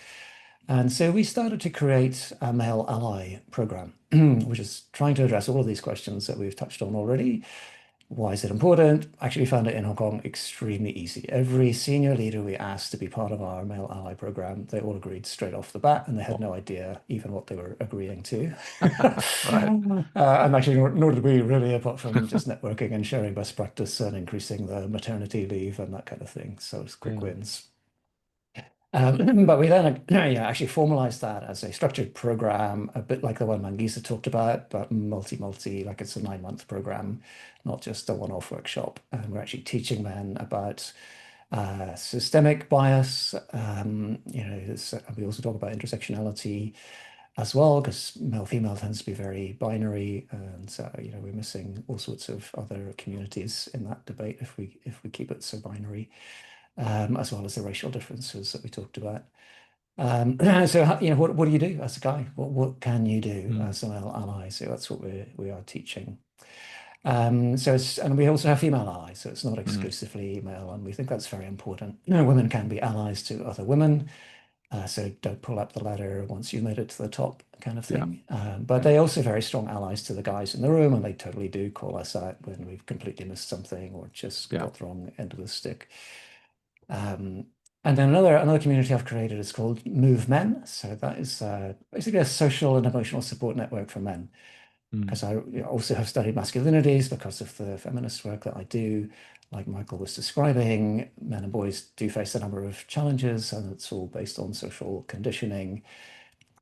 And so we started to create a male ally program, which is trying to address all of these questions that we've touched on already. Why is it important? Actually found it in Hong Kong extremely easy. Every senior leader we asked to be part of our male ally program, they all agreed straight off the bat, and they had no idea even what they were agreeing to. And actually, nor did we really, apart from just networking and sharing best practice and increasing the maternity leave and that kind of thing. So it's quick wins. But we then actually formalized that as a structured program, a bit like the one Mangisa talked about, but multi, like it's a 9-month program, not just a one-off workshop. And we're actually teaching men about systemic bias. We also talk about intersectionality as well, because male-female tends to be very binary, and we're missing all sorts of other communities in that debate if we keep it so binary. As well as the racial differences that we talked about. So, what do you do as a guy? What can you do as a male ally? So that's what we are teaching. And we also have female allies, so it's not exclusively male, and we think that's very important. Women can be allies to other women, so don't pull up the ladder once you made it to the top, kind of thing. But they're also very strong allies to the guys in the room, and they totally do call us out when we've completely missed something or just got the wrong end of the stick. And then another community I've created is called Move Men. So that is basically a social and emotional support network for men. Because I also have studied masculinities because of the feminist work that I do. Like Michael was describing, men and boys do face a number of challenges, and it's all based on social conditioning.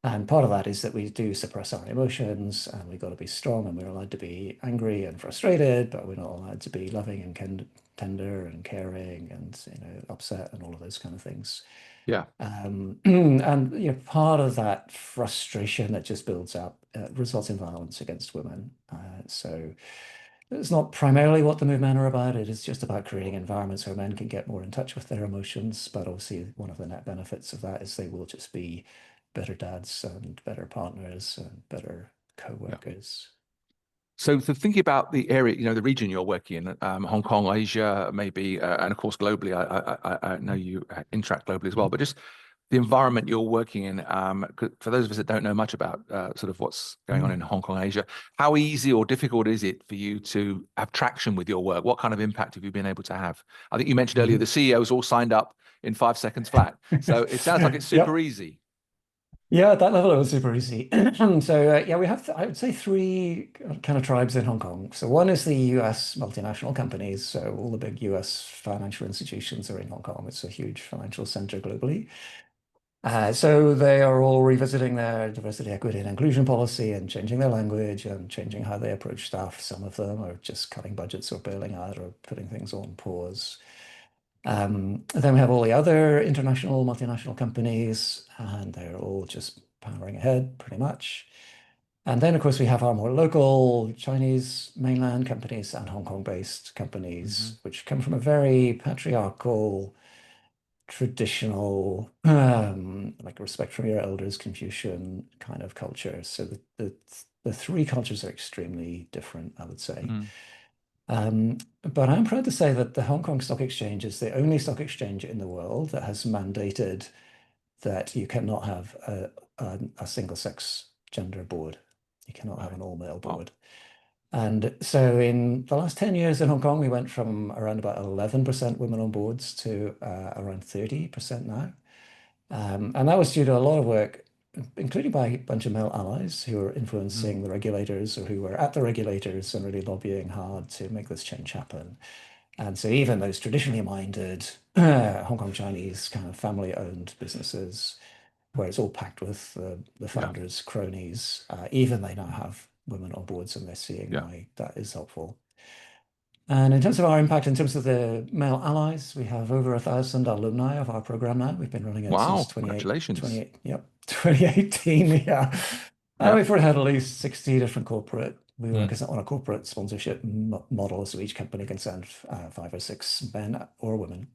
And part of that is that we do suppress our emotions, and we've got to be strong, and we're allowed to be angry and frustrated, but we're not allowed to be loving and tender and caring and upset and all of those kind of things. And part of that frustration that just builds up results in violence against women. So it's not primarily what the Move Men are about. It is just about creating environments where men can get more in touch with their emotions. But obviously, one of the net benefits of that is they will just be better dads and better partners and better co-workers. So thinking about the area, the region you're working in, Hong Kong, Asia, maybe, and of course globally, I know you interact globally as well. But just the environment you're working in. For those of us that don't know much about sort of what's going on in Hong Kong, Asia, how easy or difficult is it for you to have traction with your work? What kind of impact have you been able to have? I think you mentioned earlier the CEOs all signed up in 5 seconds flat. So it sounds like it's super easy. Yeah, at that level, it was super easy. So yeah, we have, I would say, 3 kind of tribes in Hong Kong. So one is the US multinational companies. So all the big US financial institutions are in Hong Kong. It's a huge financial center globally. So they are all revisiting their diversity, equity, and inclusion policy and changing their language and changing how they approach staff. Some of them are just cutting budgets or bailing out or putting things on pause. Then we have all the other international multinational companies, and they're all just powering ahead pretty much. And then, of course, we have our more local Chinese mainland companies and Hong Kong-based companies, which come from a very patriarchal, traditional, like respect from your elders, Confucian kind of culture. So the 3 cultures are extremely different, I would say. But I'm proud to say that the Hong Kong Stock Exchange is the only stock exchange in the world that has mandated that you cannot have a single-sex gender board. You cannot have an all-male board. And so in the last 10 years in Hong Kong, we went from around about 11% women on boards to around 30% now. And that was due to a lot of work, including by a bunch of male allies who were influencing the regulators or who were at the regulators and really lobbying hard to make this change happen. And so even those traditionally minded Hong Kong Chinese kind of family-owned businesses, where it's all packed with the founders' cronies, even they now have women on boards, and they're seeing why that is helpful. And in terms of our impact, in terms of the male allies, we have over 1,000 alumni of our program now. We've been running it since congratulations. 2018. Yeah. And we've already had at least 60 different corporate. We work on a corporate sponsorship model, so each company can send 5 or 6 men or women.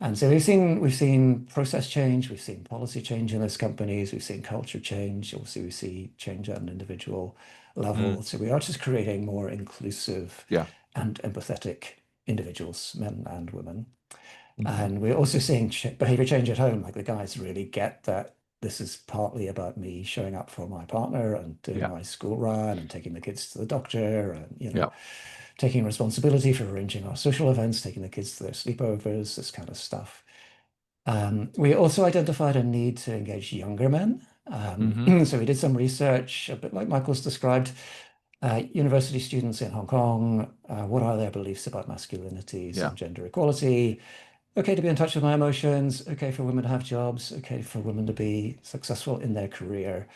And so we've seen process change, we've seen policy change in those companies, we've seen culture change. Obviously, we see change at an individual level. So we are just creating more inclusive and empathetic individuals, men and women. And we're also seeing behavior change at home. Like the guys really get that this is partly about me showing up for my partner and doing my school run and taking the kids to the doctor and taking responsibility for arranging our social events, taking the kids to their sleepovers, this kind of stuff. We also identified a need to engage younger men. So we did some research, a bit like Michael's described. University students in Hong Kong, what are their beliefs about masculinities and gender equality? Okay to be in touch with my emotions, okay for women to have jobs, okay for women to be successful in their career.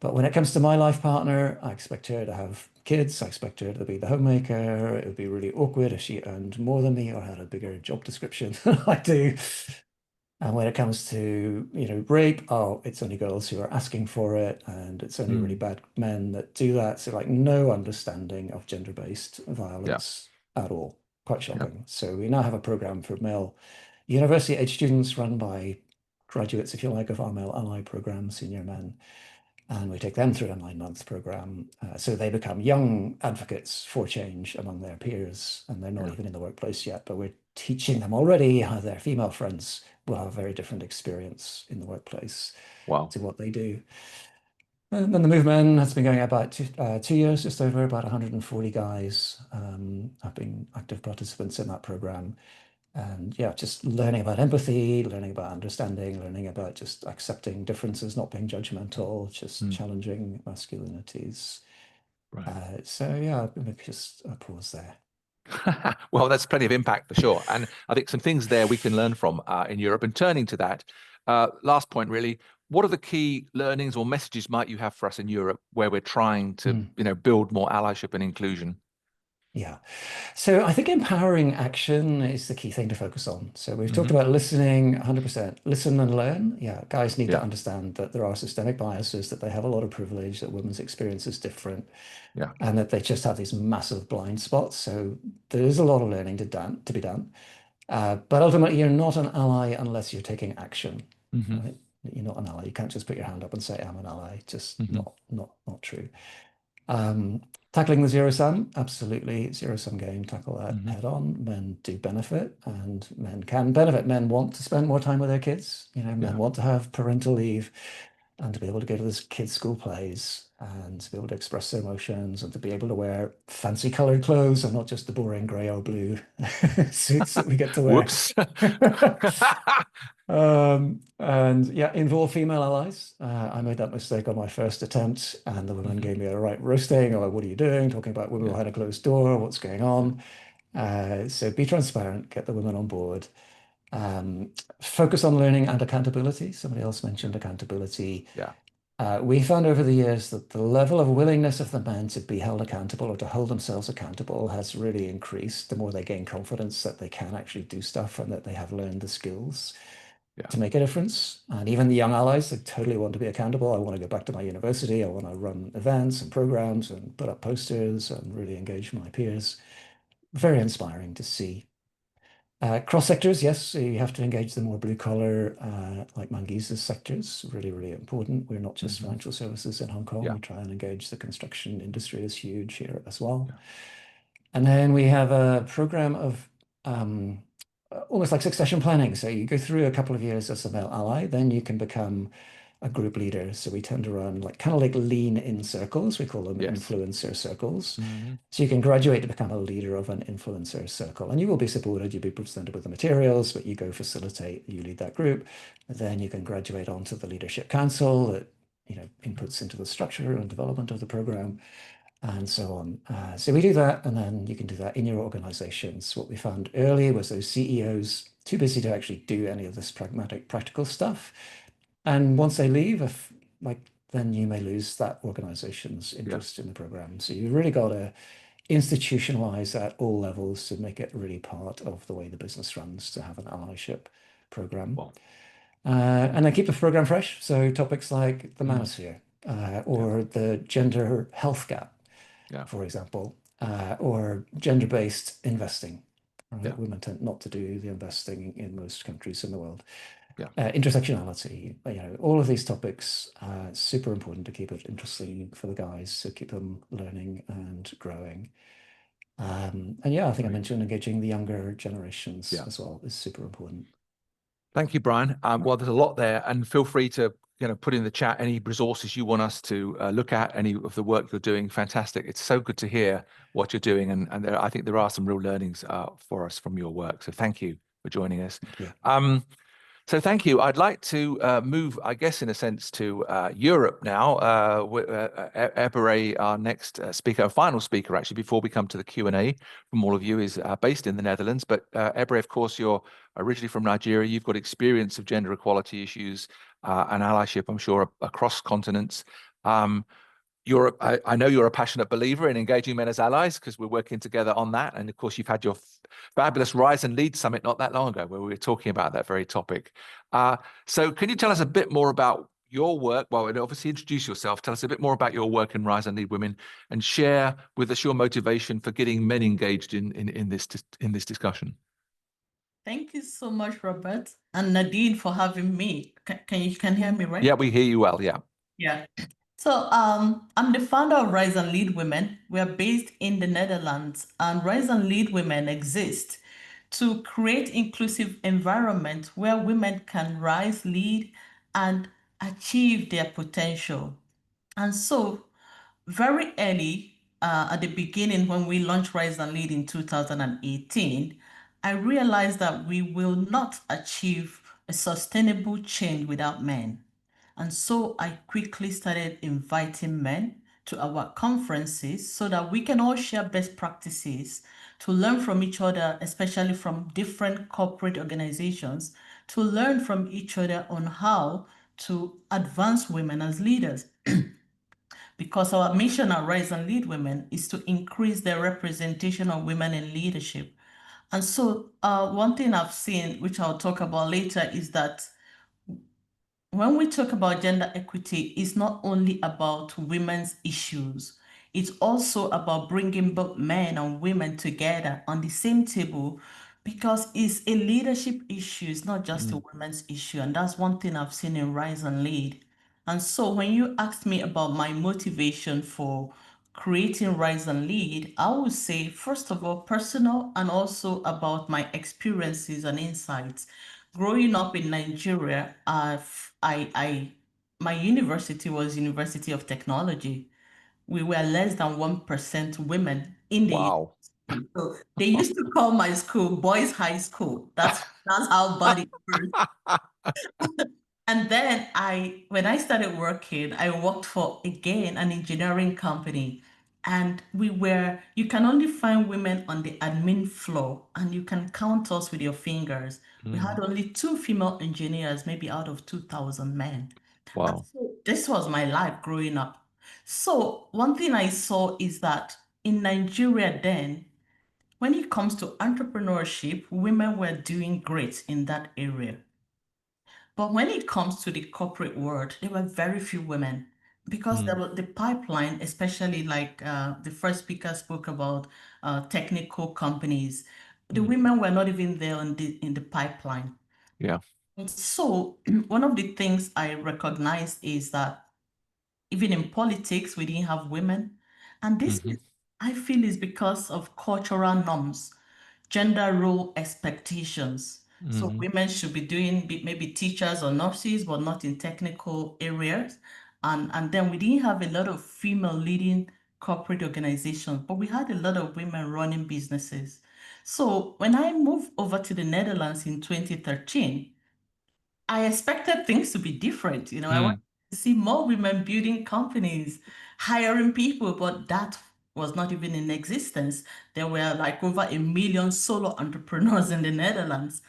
But when it comes to my life partner, I expect her to have kids. I expect her to be the homemaker. It would be really awkward if she earned more than me or had a bigger job description than I do. And when it comes to, rape, it's only girls who are asking for it, and it's only really bad men that do that. So like no understanding of gender-based violence at all. Quite shocking. So we now have a program for male university-age students run by graduates, if you like, of our male ally program, senior men. And we take them through a 9-month program. So they become young advocates for change among their peers. And they're not even in the workplace yet, but we're teaching them already how their female friends will have a very different experience in the workplace to what they do. And then the movement has been going about 2 years, just over. About 140 guys have been active participants in that program. And just learning about empathy, learning about understanding, learning about just accepting differences, not being judgmental, just challenging masculinities. So maybe just a pause there. Well, that's plenty of impact for sure. And I think some things there we can learn from in Europe. And turning to that, last point really, what are the key learnings or messages might you have for us in Europe where we're trying to build more allyship and inclusion? Yeah. So I think empowering action is the key thing to focus on. So we've talked about listening, 100%. Listen and learn. Yeah, guys need to understand that there are systemic biases, that they have a lot of privilege, that women's experience is different, and that they just have these massive blind spots. So there is a lot of learning to be done. But ultimately, you're not an ally unless you're taking action. Right? You're not an ally. You can't just put your hand up and say, I'm an ally. Just not true. Tackling the zero sum, absolutely. Zero sum game, tackle that Mhm. head on. Men do benefit and men can benefit. Men want to spend more time with their kids. Men Yeah. want to have parental leave and to be able to go to those kids' school plays and to be able to express their emotions and to be able to wear fancy colored clothes and not just the boring gray or blue suits that we get to wear. Whoops. And yeah, involve female allies. I made that mistake on my first attempt, and the women gave me a right roasting. Like, what are you doing? Talking about women behind a closed door. What's going on? So be transparent. Get the women on board. Focus on learning and accountability. Somebody else mentioned accountability. Yeah. We found over the years that the level of willingness of the men to be held accountable or to hold themselves accountable has really increased the more they gain confidence that they can actually do stuff and that they have learned the skills to make a difference. And even the young allies, they totally want to be accountable. I want to go back to my university. I want to run events and programs and put up posters and really engage my peers. Very inspiring to see. Cross sectors, yes, you have to engage the more blue collar, like Mangisa's sectors, really, really important. We're not just financial services in Hong Kong. Yeah. We try and engage the construction industry is huge here as well. Yeah. And then we have a program of almost like succession planning. So you go through a couple of years as a male ally, then you can become a group leader. So we tend to run like kind of like lean in circles. We call them influencer circles. So you can graduate to become a leader of an influencer circle, and you will be supported. You'll be presented with the materials, but you go facilitate, you lead that group. Then you can graduate onto the leadership council that inputs into the structure and development of the program, and so on. So we do that, and then you can do that in your organizations. What we found early was those CEOs too busy to actually do any of this pragmatic, practical stuff. And once they leave, then you may lose that organization's interest in the program. So you've really got to institutionalize at all levels to make it really part of the way the business runs, to have an allyship program. Wow. And then keep the program fresh. So topics like the manosphere or the gender health gap, for example, or gender-based investing. Right? Women tend not to do the investing in most countries in the world. Intersectionality, all of these topics are super important to keep it interesting for the guys, to keep them learning and growing. And yeah, I think I mentioned engaging the younger generations as well is super important. Thank you, Brian. Well, there's a lot there, and feel free to put in the chat any resources you want us to look at, any of the work you're doing. Fantastic. It's so good to hear what you're doing, and I think there are some real learnings for us from your work. So thank you for joining us. So thank you. I'd like to move, I guess, in a sense, to Europe now. Ebere, our next speaker, final speaker, actually, before we come to the Q&A from all of you, is based in the Netherlands. But Ebere, of course, you're originally from Nigeria. You've got experience of gender equality issues and allyship, I'm sure, across continents. I know you're a passionate believer in engaging men as allies, because we're working together on that. And of course, you've had your fabulous Rise and Lead Summit not that long ago, where we were talking about that very topic. So can you tell us a bit more about your work? Well, obviously introduce yourself. Tell us a bit more about your work in Rise and Lead Women, and share with us your motivation for getting men engaged in this discussion. Thank you so much, Robert and Nadine, for having me. You can hear me, right? Yeah, we hear you well. Yeah. Yeah. So I'm the founder of Rise and Lead Women. We are based in the Netherlands, and Rise and Lead Women exist to create inclusive environment where women can rise, lead, and achieve their potential. And so very early at the beginning, when we launched Rise and Lead in 2018, I realized that we will not achieve a sustainable change without men. And so I quickly started inviting men to our conferences so that we can all share best practices, to learn from each other, especially from different corporate organizations, to learn from each other on how to advance women as leaders. Because our mission at Rise and Lead Women is to increase the representation of women in leadership. And so one thing I've seen, which I'll talk about later, is that when we talk about gender equity, it's not only about women's issues. It's also about bringing both men and women together on the same table, because it's a leadership issue. It's not just a women's issue. And that's one thing I've seen in Rise and Lead. And so when you asked me about my motivation for creating Rise and Lead, I would say, first of all, personal and also about my experiences and insights. Growing up in Nigeria, my university was University of Technology. We were less than 1% women in the Wow. so they used to call my school Boys High School. That's how bad it was. And then when I started working, I worked for, again, an engineering company. And you can only find women on the admin floor, and you can count us with your fingers. We had only 2 female engineers, maybe out of 2,000 men. And Wow. so this was my life growing up. So one thing I saw is that in Nigeria then, when it comes to entrepreneurship, women were doing great in that area. But when it comes to the corporate world, there were very few women because there was the pipeline, especially like the first speaker spoke about technical companies. The women were not even there in the pipeline. Yeah. And so one of the things I recognized is that even in politics, we didn't have women. And this, I feel, is because of cultural norms, gender role expectations. So women should be doing maybe teachers or nurses, but not in technical areas. And then we didn't have a lot of female leading corporate organizations, but we had a lot of women running businesses. So when I moved over to the Netherlands in 2013, I expected things to be different. I wanted to see more women building companies, hiring people, but that was not even in existence. There were like over 1 million solo entrepreneurs in the Netherlands.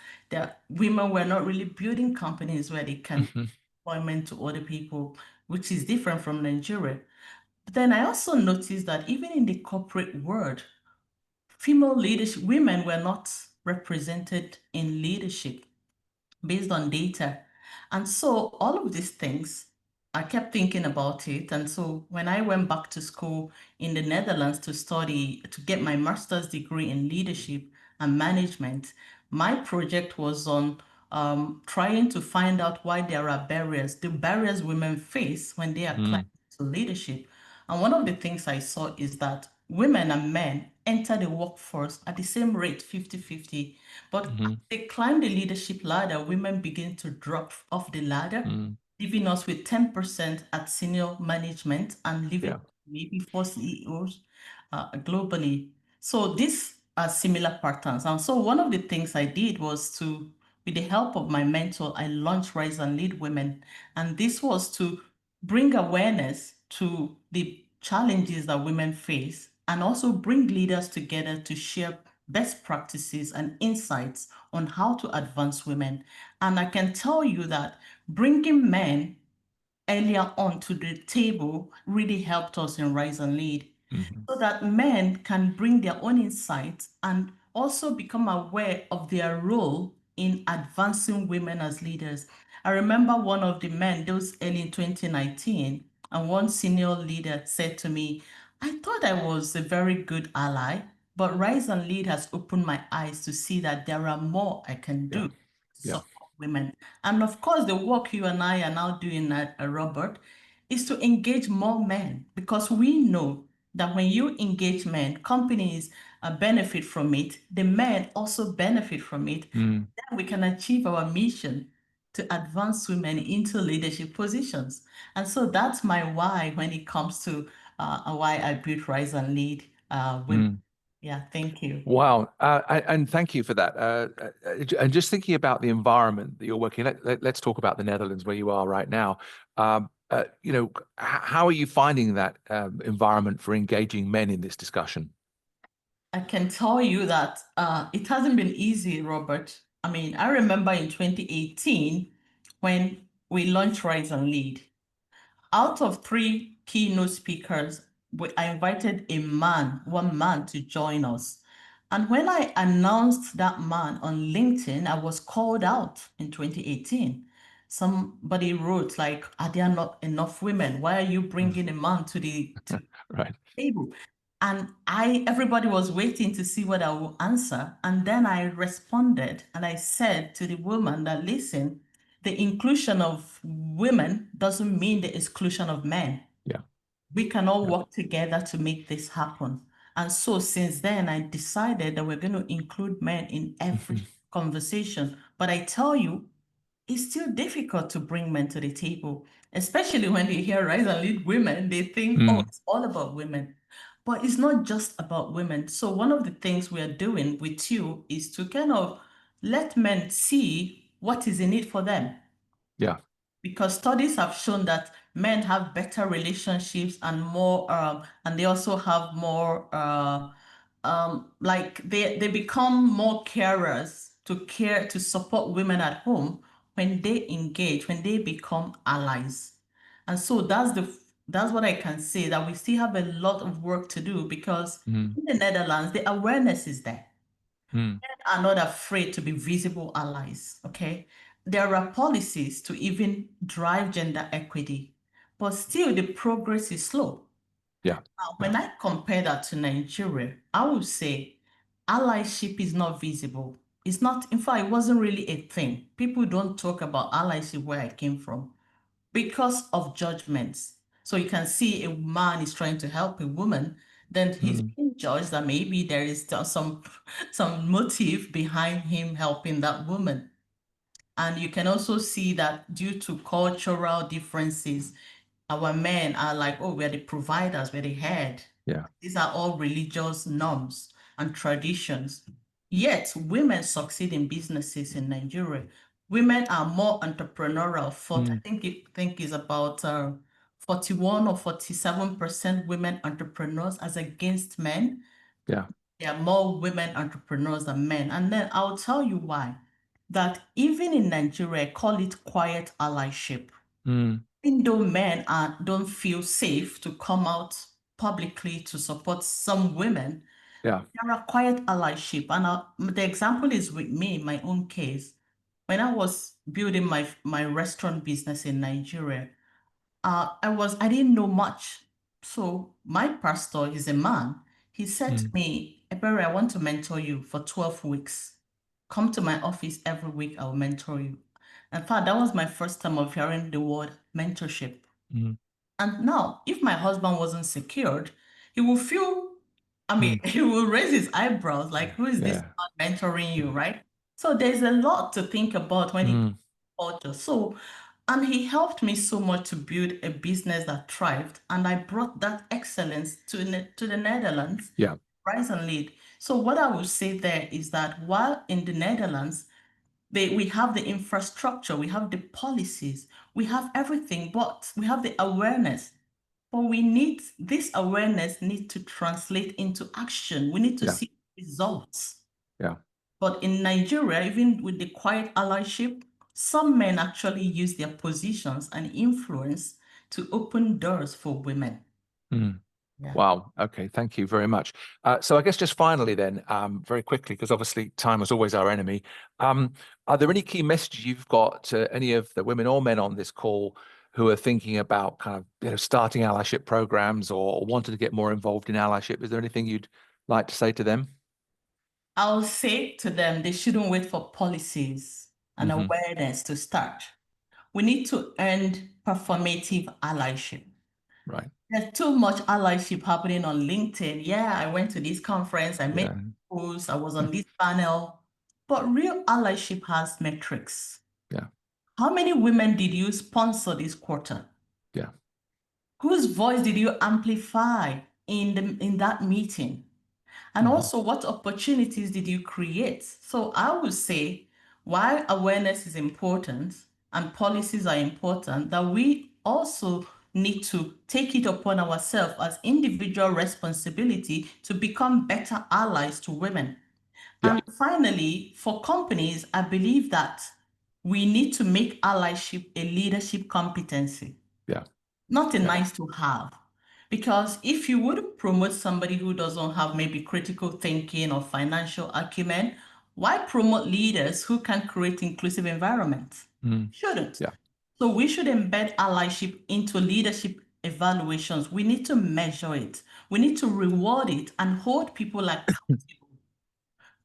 Women were not really building companies where they can employment to other people, which is different from Nigeria. But then I also noticed that even in the corporate world, female leadership, women were not represented in leadership based on data. And so all of these things, I kept thinking about it. And so when I went back to school in the Netherlands to get my master's degree in leadership and management, my project was on trying to find out why there are the barriers women face when they are climbing to leadership. And one of the things I saw is that women and men enter the workforce at the same rate, 50-50. But as they climb the leadership ladder, women begin to drop off the ladder, leaving us with 10% at senior management and leaving maybe 4 CEOs globally. So these are similar patterns. And so one of the things I did was with the help of my mentor, I launched Rise and Lead Women. And this was to bring awareness to the challenges that women face and also bring leaders together to share best practices and insights on how to advance women. And I can tell you that bringing men earlier on to the table really helped us in Rise and Lead, so that men can bring their own insights and also become aware of their role in advancing women as leaders. I remember one of the men, those early in 2019, and one senior leader said to me, I thought I was a very good ally, but Rise and Lead has opened my eyes to see that there are more I can do to support women. And of course, the work you and I are now doing at Robert is to engage more men, because we know that when you engage men, companies benefit from it. The men also benefit from it. Then we can achieve our mission to advance women into leadership positions. And so that's my why when it comes to why I built Rise and Lead Women. Yeah, thank you. Wow. And thank you for that. And just thinking about the environment that you're working in, let's talk about the Netherlands where you are right now. How are you finding that environment for engaging men in this discussion? I can tell you that it hasn't been easy, Robert. I mean, I remember in 2018 when we launched Rise and Lead. Out of 3 keynote speakers, I invited one man to join us. And when I announced that man on LinkedIn, I was called out in 2018. Somebody wrote like, are there not enough women? Why are you bringing a man to the table? And everybody was waiting to see what I would answer. And then I responded and I said to the woman that, listen, the inclusion of women doesn't mean the exclusion of men. We can all work together to make this happen. And so since then, I decided that we're going to include men in every conversation. But I tell you, it's still difficult to bring men to the table, especially when they hear Rise and Lead Women. They think, oh, it's all about women. But it's not just about women. So one of the things we are doing with you is to kind of let men see what is in it for them. Yeah. Because studies have shown that men have better relationships and more, and they also have more, like they become more carers to support women at home when they engage, when they become allies. And so that's what I can say, that we still have a lot of work to do, because in the Netherlands, the awareness is there. Men are not afraid to be visible allies, okay? There are policies to even drive gender equity, but still the progress is slow. Yeah. Now, when I compare that to Nigeria, I would say allyship is not visible. It's not, in fact, it wasn't really a thing. People don't talk about allyship where I came from because of judgments. So you can see a man is trying to help a woman, then he's being judged that maybe there is some motive behind him helping that woman. And you can also see that due to cultural differences, our men are like, oh, we're the providers, we're the head. Yeah. These are all religious norms and traditions. Yet women succeed in businesses in Nigeria. Women are more entrepreneurial. I think is about 41 or 47% women entrepreneurs as against men. Yeah. There are more women entrepreneurs than men. And then I'll tell you why. That even in Nigeria, I call it quiet allyship. Even though men don't feel safe to come out publicly to support some women, Yeah. there are quiet allyship. And the example is with me, in my own case. When I was building my restaurant business in Nigeria, I didn't know much. So my pastor is a man. He said to me, Ebere, I want to mentor you for 12 weeks. Come to my office every week, I'll mentor you. In fact, that was my first time of hearing the word mentorship. And now, if my husband wasn't secured, he will feel, he will raise his eyebrows, like, who is this man mentoring you, right? So there's a lot to think about when he culture. So, and he helped me so much to build a business that thrived. And I brought that excellence to the Netherlands. Yeah. Rise and Lead. So what I would say there is that while in the Netherlands, we have the infrastructure, we have the policies, we have everything, but we have the awareness. But this awareness needs to translate into action. We need to see results. Yeah. But in Nigeria, even with the quiet allyship, some men actually use their positions and influence to open doors for women. Yeah. Wow. Okay. Thank you very much. So I guess just finally then, very quickly, because obviously time is always our enemy. Are there any key messages you've got to any of the women or men on this call who are thinking about kind of starting allyship programs or wanting to get more involved in allyship? Is there anything you'd like to say to them? I'll say to them, they shouldn't wait for policies and awareness to start. We need to end performative allyship. Right. There's too much allyship happening on LinkedIn. Yeah, I went to this conference, I made posts, I was on this panel. But real allyship has metrics. Yeah. How many women did you sponsor this quarter? Yeah. Whose voice did you amplify in that meeting? And also, what opportunities did you create? So I would say, while awareness is important and policies are important, that we also need to take it upon ourselves as individual responsibility to become better allies to women. And finally, for companies, I believe that we need to make allyship a leadership competency. Yeah. Not a nice to have. Because if you would promote somebody who doesn't have maybe critical thinking or financial acumen, why promote leaders who can create inclusive environments? Shouldn't. Yeah. So we should embed allyship into leadership evaluations. We need to measure it. We need to reward it and hold people accountable.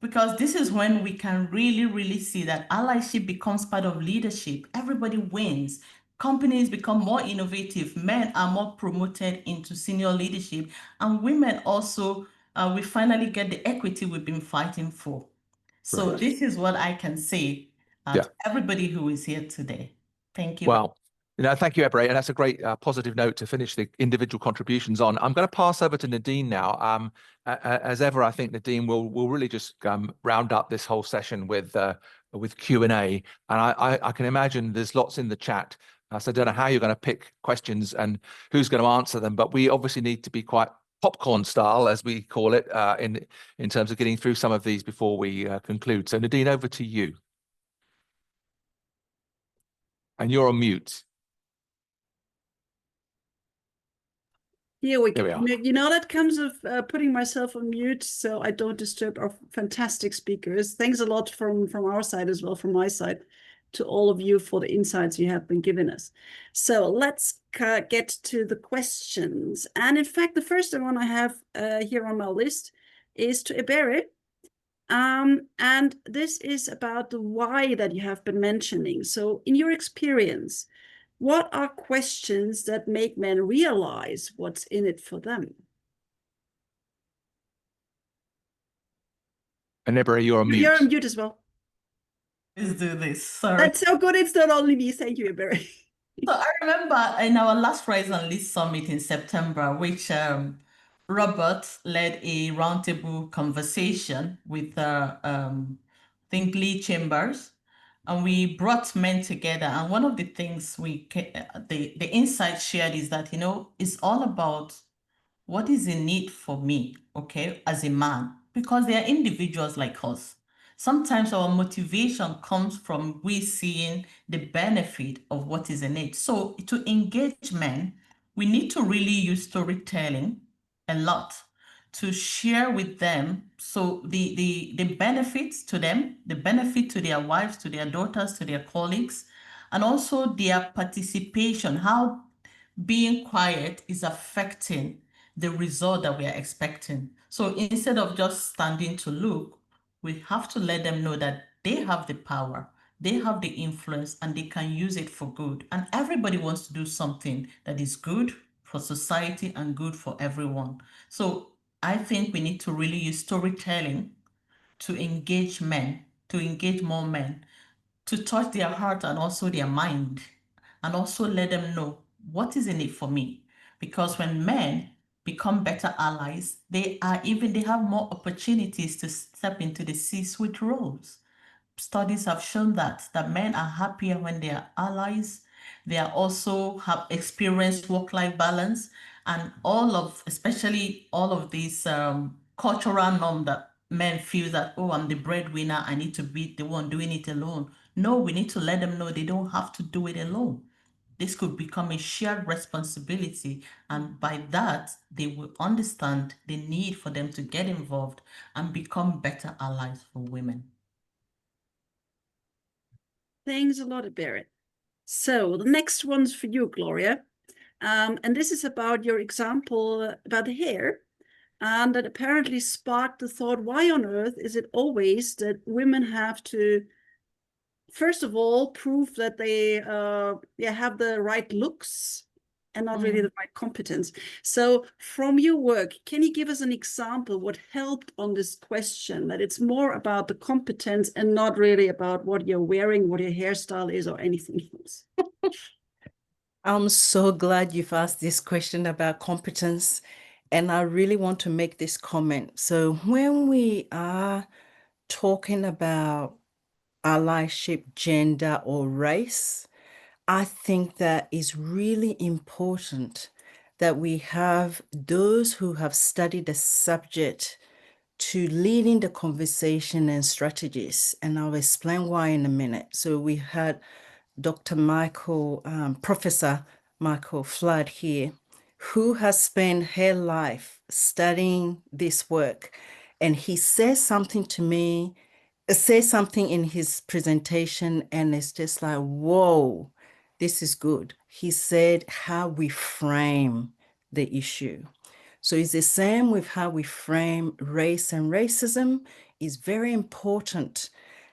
Because this is when we can really, really see that allyship becomes part of leadership. Everybody wins. companies become more innovative, men are more promoted into senior leadership, and women also, we finally get the equity we've been fighting for. So Right. this is what I can say to everybody who is here today. Thank you. Well, thank you, Ebre, and that's a great positive note to finish the individual contributions on. I'm going to pass over to Nadine now. As ever, I think Nadine will really just round up this whole session with Q&A, and I can imagine there's lots in the chat. So I don't know how you're going to pick questions and who's going to answer them, but we obviously need to be quite popcorn style, as we call it, in terms of getting through some of these before we conclude. So Nadine, over to you. And you're on mute. Here we There go. we are. That comes of putting myself on mute so I don't disturb our fantastic speakers. Thanks a lot from our side as well, from my side, to all of you for the insights you have been giving us. So let's get to the questions. And in fact, the first one I have here on my list is to Ebre. And this is about the why that you have been mentioning. So in your experience, what are questions that make men realize what's in it for them? And Ebre, you're on mute. You're on mute as well. Let's do this. Sorry. That's so good. It's not only me. Thank you, Ebre. So I remember in our last Rise and Lead Summit in September, which Robert led a roundtable conversation with, I think, Lee Chambers, and we brought men together. And one of the things the insight shared is that, it's all about what is in need for me, okay, as a man, because they are individuals like us. Sometimes our motivation comes from we seeing the benefit of what is in it. So to engage men, we need to really use storytelling a lot to share with them. So the benefits to them, the benefit to their wives, to their daughters, to their colleagues, and also their participation, how being quiet is affecting the result that we are expecting. So instead of just standing to look, we have to let them know that they have the power, they have the influence, and they can use it for good. And everybody wants to do something that is good for society and good for everyone. So I think we need to really use storytelling to engage men, to engage more men, to touch their heart and also their mind, and also let them know what is in it for me. Because when men become better allies, they have more opportunities to step into the C-suite roles. Studies have shown that men are happier when they are allies. They are also have experienced work-life balance, and especially all of these cultural norm that men feel that, oh, I'm the breadwinner, I need to be the one doing it alone. No, we need to let them know they don't have to do it alone. This could become a shared responsibility, and by that, they will understand the need for them to get involved and become better allies for women. Thanks a lot, Ebre. So the next one's for you, Gloria. And this is about your example about the hair. And that apparently sparked the thought, why on earth is it always that women have to, first of all, prove that they have the right looks and not really the right competence? So from your work, can you give us an example what helped on this question, that it's more about the competence and not really about what you're wearing, what your hairstyle is, or anything else? I'm so glad you've asked this question about competence, and I really want to make this comment. So when we are talking about allyship, gender, or race, I think that is really important that we have those who have studied the subject to lead in the conversation and strategies. And I'll explain why in a minute. So we had Dr. Professor Michael Flood here, who has spent her life studying this work. And he says something to me, says something in his presentation, and it's just like, whoa, this is good. He said how we frame the issue. So it's the same with how we frame race and racism is very important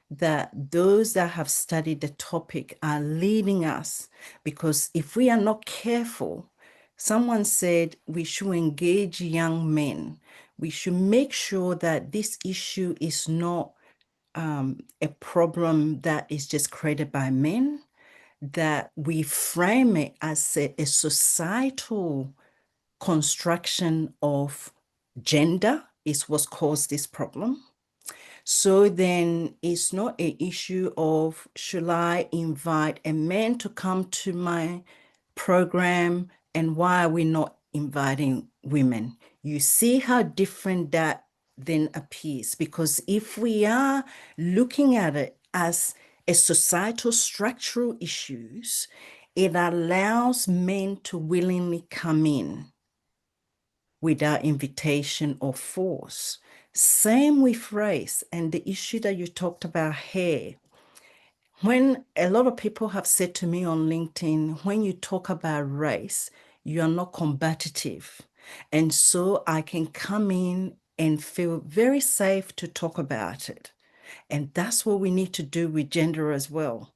that those that have studied the topic are leading us, because if we are not careful, someone said we should engage young men. We should make sure that this issue is not a problem that is just created by men, that we frame it as a societal construction of gender is what's caused this problem. So then it's not an issue of, should I invite a man to come to my program, and why are we not inviting women? You see how different that then appears, because if we are looking at it as a societal structural issues, it allows men to willingly come in without invitation or force. Same with race and the issue that you talked about hair. When a lot of people have said to me on LinkedIn, when you talk about race, you are not combative. And so I can come in and feel very safe to talk about it. And that's what we need to do with gender as well.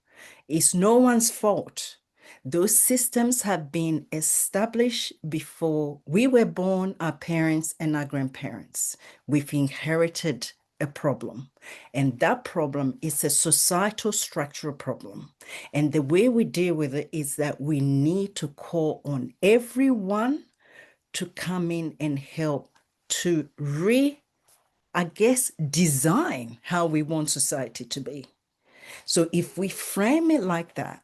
It's no one's fault. Those systems have been established before we were born, our parents and our grandparents. We've inherited a problem. And that problem is a societal structural problem. And the way we deal with it is that we need to call on everyone to come in and help to design how we want society to be. So if we frame it like that,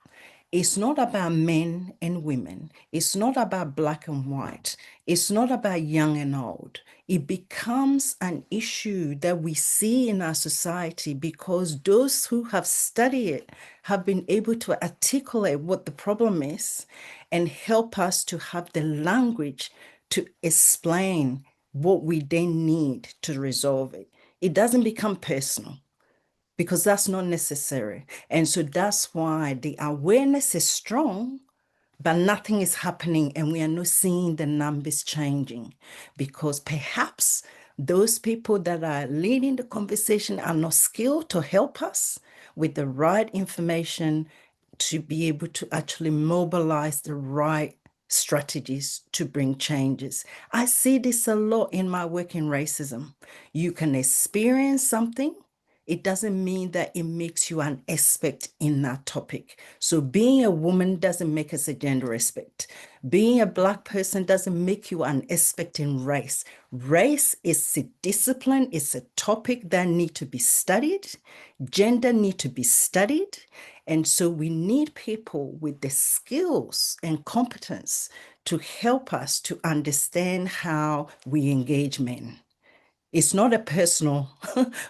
it's not about men and women. It's not about black and white. It's not about young and old. It becomes an issue that we see in our society because those who have studied it have been able to articulate what the problem is and help us to have the language to explain what we then need to resolve it. It doesn't become personal, because that's not necessary. And so that's why the awareness is strong, but nothing is happening and we are not seeing the numbers changing, because perhaps those people that are leading the conversation are not skilled to help us with the right information to be able to actually mobilize the right strategies to bring changes. I see this a lot in my work in racism. You can experience something. It doesn't mean that it makes you an expert in that topic. So being a woman doesn't make us a gender expert. Being a Black person doesn't make you an expert in race. Race is a discipline, it's a topic that needs to be studied. Gender needs to be studied. And so we need people with the skills and competence to help us to understand how we engage men. It's not a personal,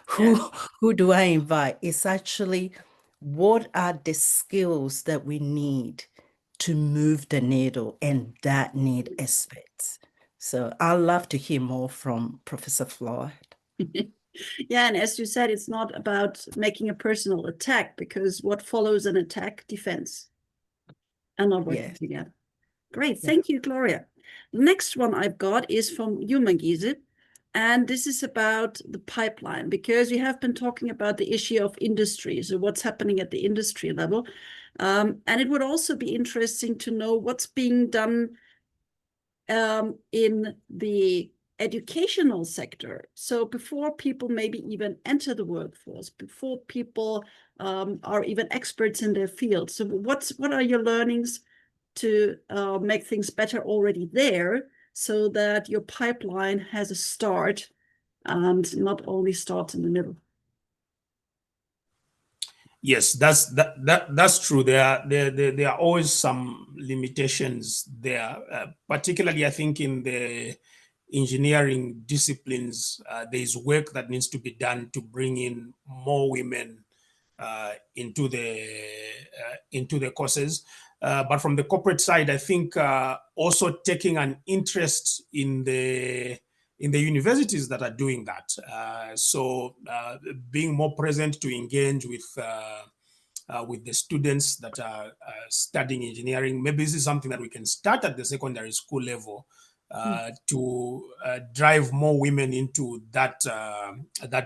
who do I invite? It's actually, what are the skills that we need to move the needle, and that need experts. So I'd love to hear more from Professor Floyd. Yeah, and as you said, it's not about making a personal attack, because what follows an attack? Defense. And not working together. Great, thank you, Gloria. Next one I've got is from you, Mangise. And this is about the pipeline, because we have been talking about the issue of industry, so what's happening at the industry level. And it would also be interesting to know what's being done in the educational sector. So before people maybe even enter the workforce, before people are even experts in their field. So what are your learnings to make things better already there, so that your pipeline has a start and not only starts in the middle? Yes, that's true. There are always some limitations there, particularly I think in the engineering disciplines. There is work that needs to be done to bring in more women into the courses. But from the corporate side, I think also taking an interest in the universities that are doing that. So being more present to engage with the students that are studying engineering. Maybe this is something that we can start at the secondary school level to drive more women into that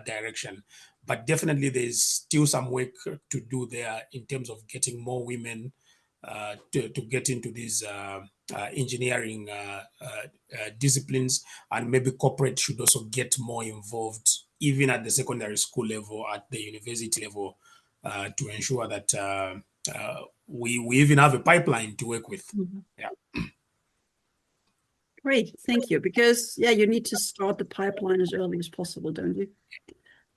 direction. but definitely there's still some work to do there in terms of getting more women to get into these engineering disciplines, and maybe corporate should also get more involved, even at the secondary school level, at the university level, to ensure that we even have a pipeline to work with. Yeah. Great, thank you. Because yeah, you need to start the pipeline as early as possible, don't you?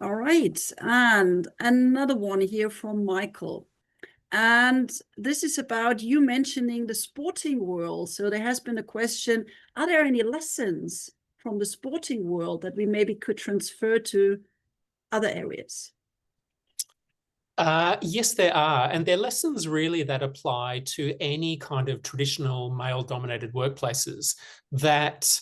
All right, and another one here from Michael. And this is about you mentioning the sporting world. So there has been a question, are there any lessons from the sporting world that we maybe could transfer to other areas? Yes, there are. And they're lessons really that apply to any kind of traditional male-dominated workplaces, that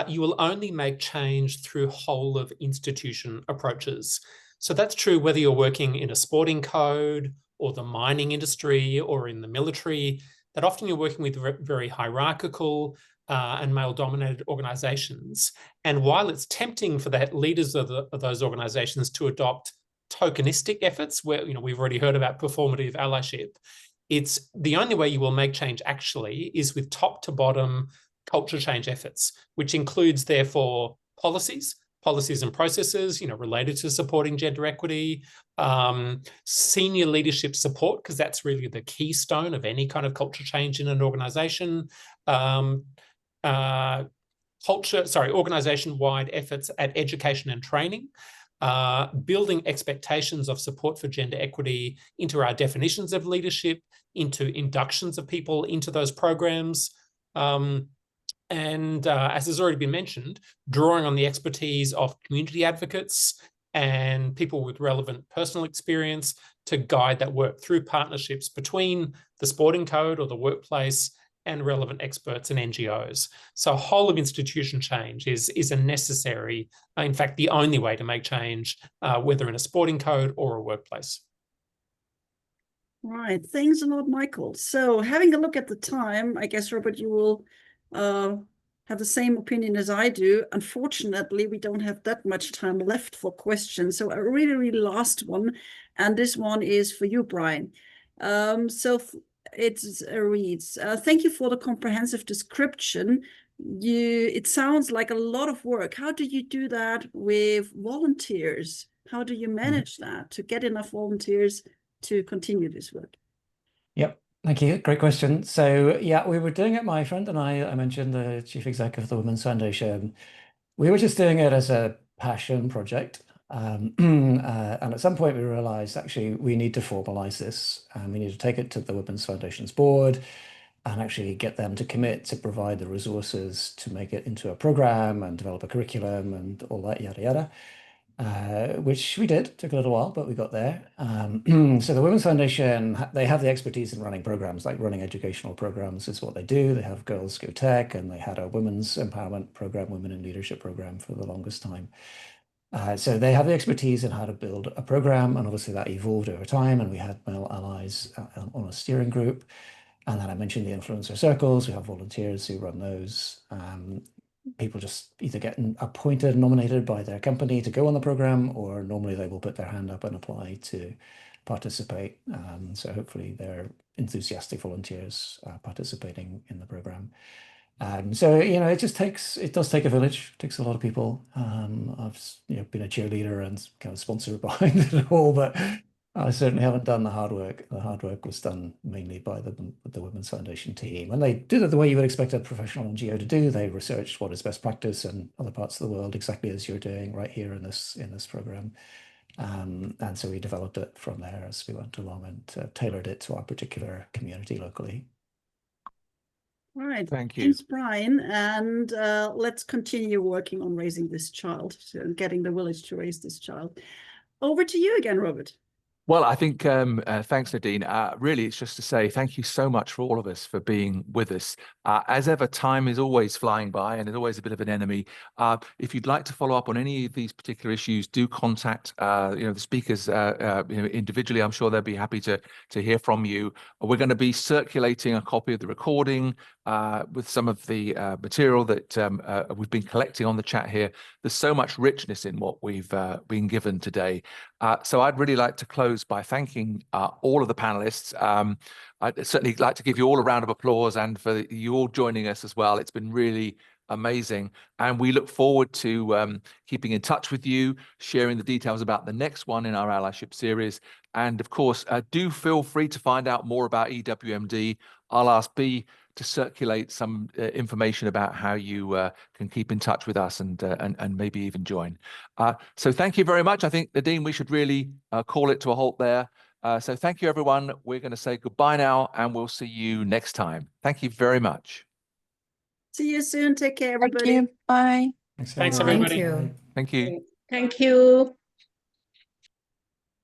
you will only make change through whole of institution approaches. So that's true whether you're working in a sporting code or the mining industry or in the military, that often you're working with very hierarchical and male-dominated organizations. And while it's tempting for the leaders of those organizations to adopt tokenistic efforts, where we've already heard about performative allyship, it's the only way you will make change actually is with top to bottom culture change efforts, which includes therefore policies and processes related to supporting gender equity, senior leadership support, because that's really the keystone of any kind of culture change in an organization, organization-wide efforts at education and training, building expectations of support for gender equity into our definitions of leadership, into inductions of people into those programs, and as has already been mentioned, drawing on the expertise of community advocates and people with relevant personal experience to guide that work through partnerships between the sporting code or the workplace and relevant experts and NGOs. So whole of institution change is a necessary, in fact, the only way to make change, whether in a sporting code or a workplace. Right, thanks a lot, Michael. So having a look at the time, I guess, Robert, you will have the same opinion as I do. Unfortunately, we don't have that much time left for questions. So a really last one, and this one is for you, Brian. It reads, thank you for the comprehensive description. It sounds like a lot of work. How do you do that with volunteers? How do you manage that to get enough volunteers to continue this work? Yep. Thank you. Great question. So yeah, we were doing it, my friend and I mentioned the chief executive of the Women's Foundation. We were just doing it as a passion project. And at some point we realized actually we need to formalize this, and we need to take it to the Women's Foundation's board and actually get them to commit to provide the resources to make it into a program and develop a curriculum and all that yada yada. Which we did. Took a little while, but we got there. So the Women's Foundation, they have the expertise in running programs, like running educational programs is what they do. They have Girls Go Tech, and they had a women's empowerment program, Women in Leadership program for the longest time. So they have the expertise in how to build a program, and obviously that evolved over time, and we had male allies on a steering group. And then I mentioned the influencer circles. We have volunteers who run those. People just either get appointed, nominated by their company to go on the program, or normally they will put their hand up and apply to participate. So hopefully they're enthusiastic volunteers participating in the program. So, it does take a village. It takes a lot of people. I've been a cheerleader and kind of sponsored behind it all, but I certainly haven't done the hard work. The hard work was done mainly by the Women's Foundation team. And they did it the way you would expect a professional NGO to do. They researched what is best practice in other parts of the world, exactly as you're doing right here in this program. And so we developed it from there as we went along and tailored it to our particular community locally. All right. Thank you. Thanks, Brian. And let's continue working on raising this child, so getting the village to raise this child. Over to you again, Robert. Well, I think, thanks, Nadine. Really, it's just to say thank you so much for all of us for being with us. As ever, time is always flying by and there's always a bit of an enemy. If you'd like to follow up on any of these particular issues, do contact the speakers individually. I'm sure they'll be happy to hear from you. We're going to be circulating a copy of the recording with some of the material that we've been collecting on the chat here. There's so much richness in what we've been given today. So I'd really like to close by thanking all of the panelists. I'd certainly like to give you all a round of applause, and for you all joining us as well. It's been really amazing, and we look forward to keeping in touch with you, sharing the details about the next one in our allyship series. And of course, do feel free to find out more about EWMD. I'll ask B to circulate some information about how you can keep in touch with us and maybe even join. So thank you very much. I think, Nadine, we should really call it to a halt there. So thank you, everyone. We're going to say goodbye now, and we'll see you next time. Thank you very much. See you soon. Take care, everybody. Thank you. Bye. Thanks, everybody. Thank you. Thank you. Thank you.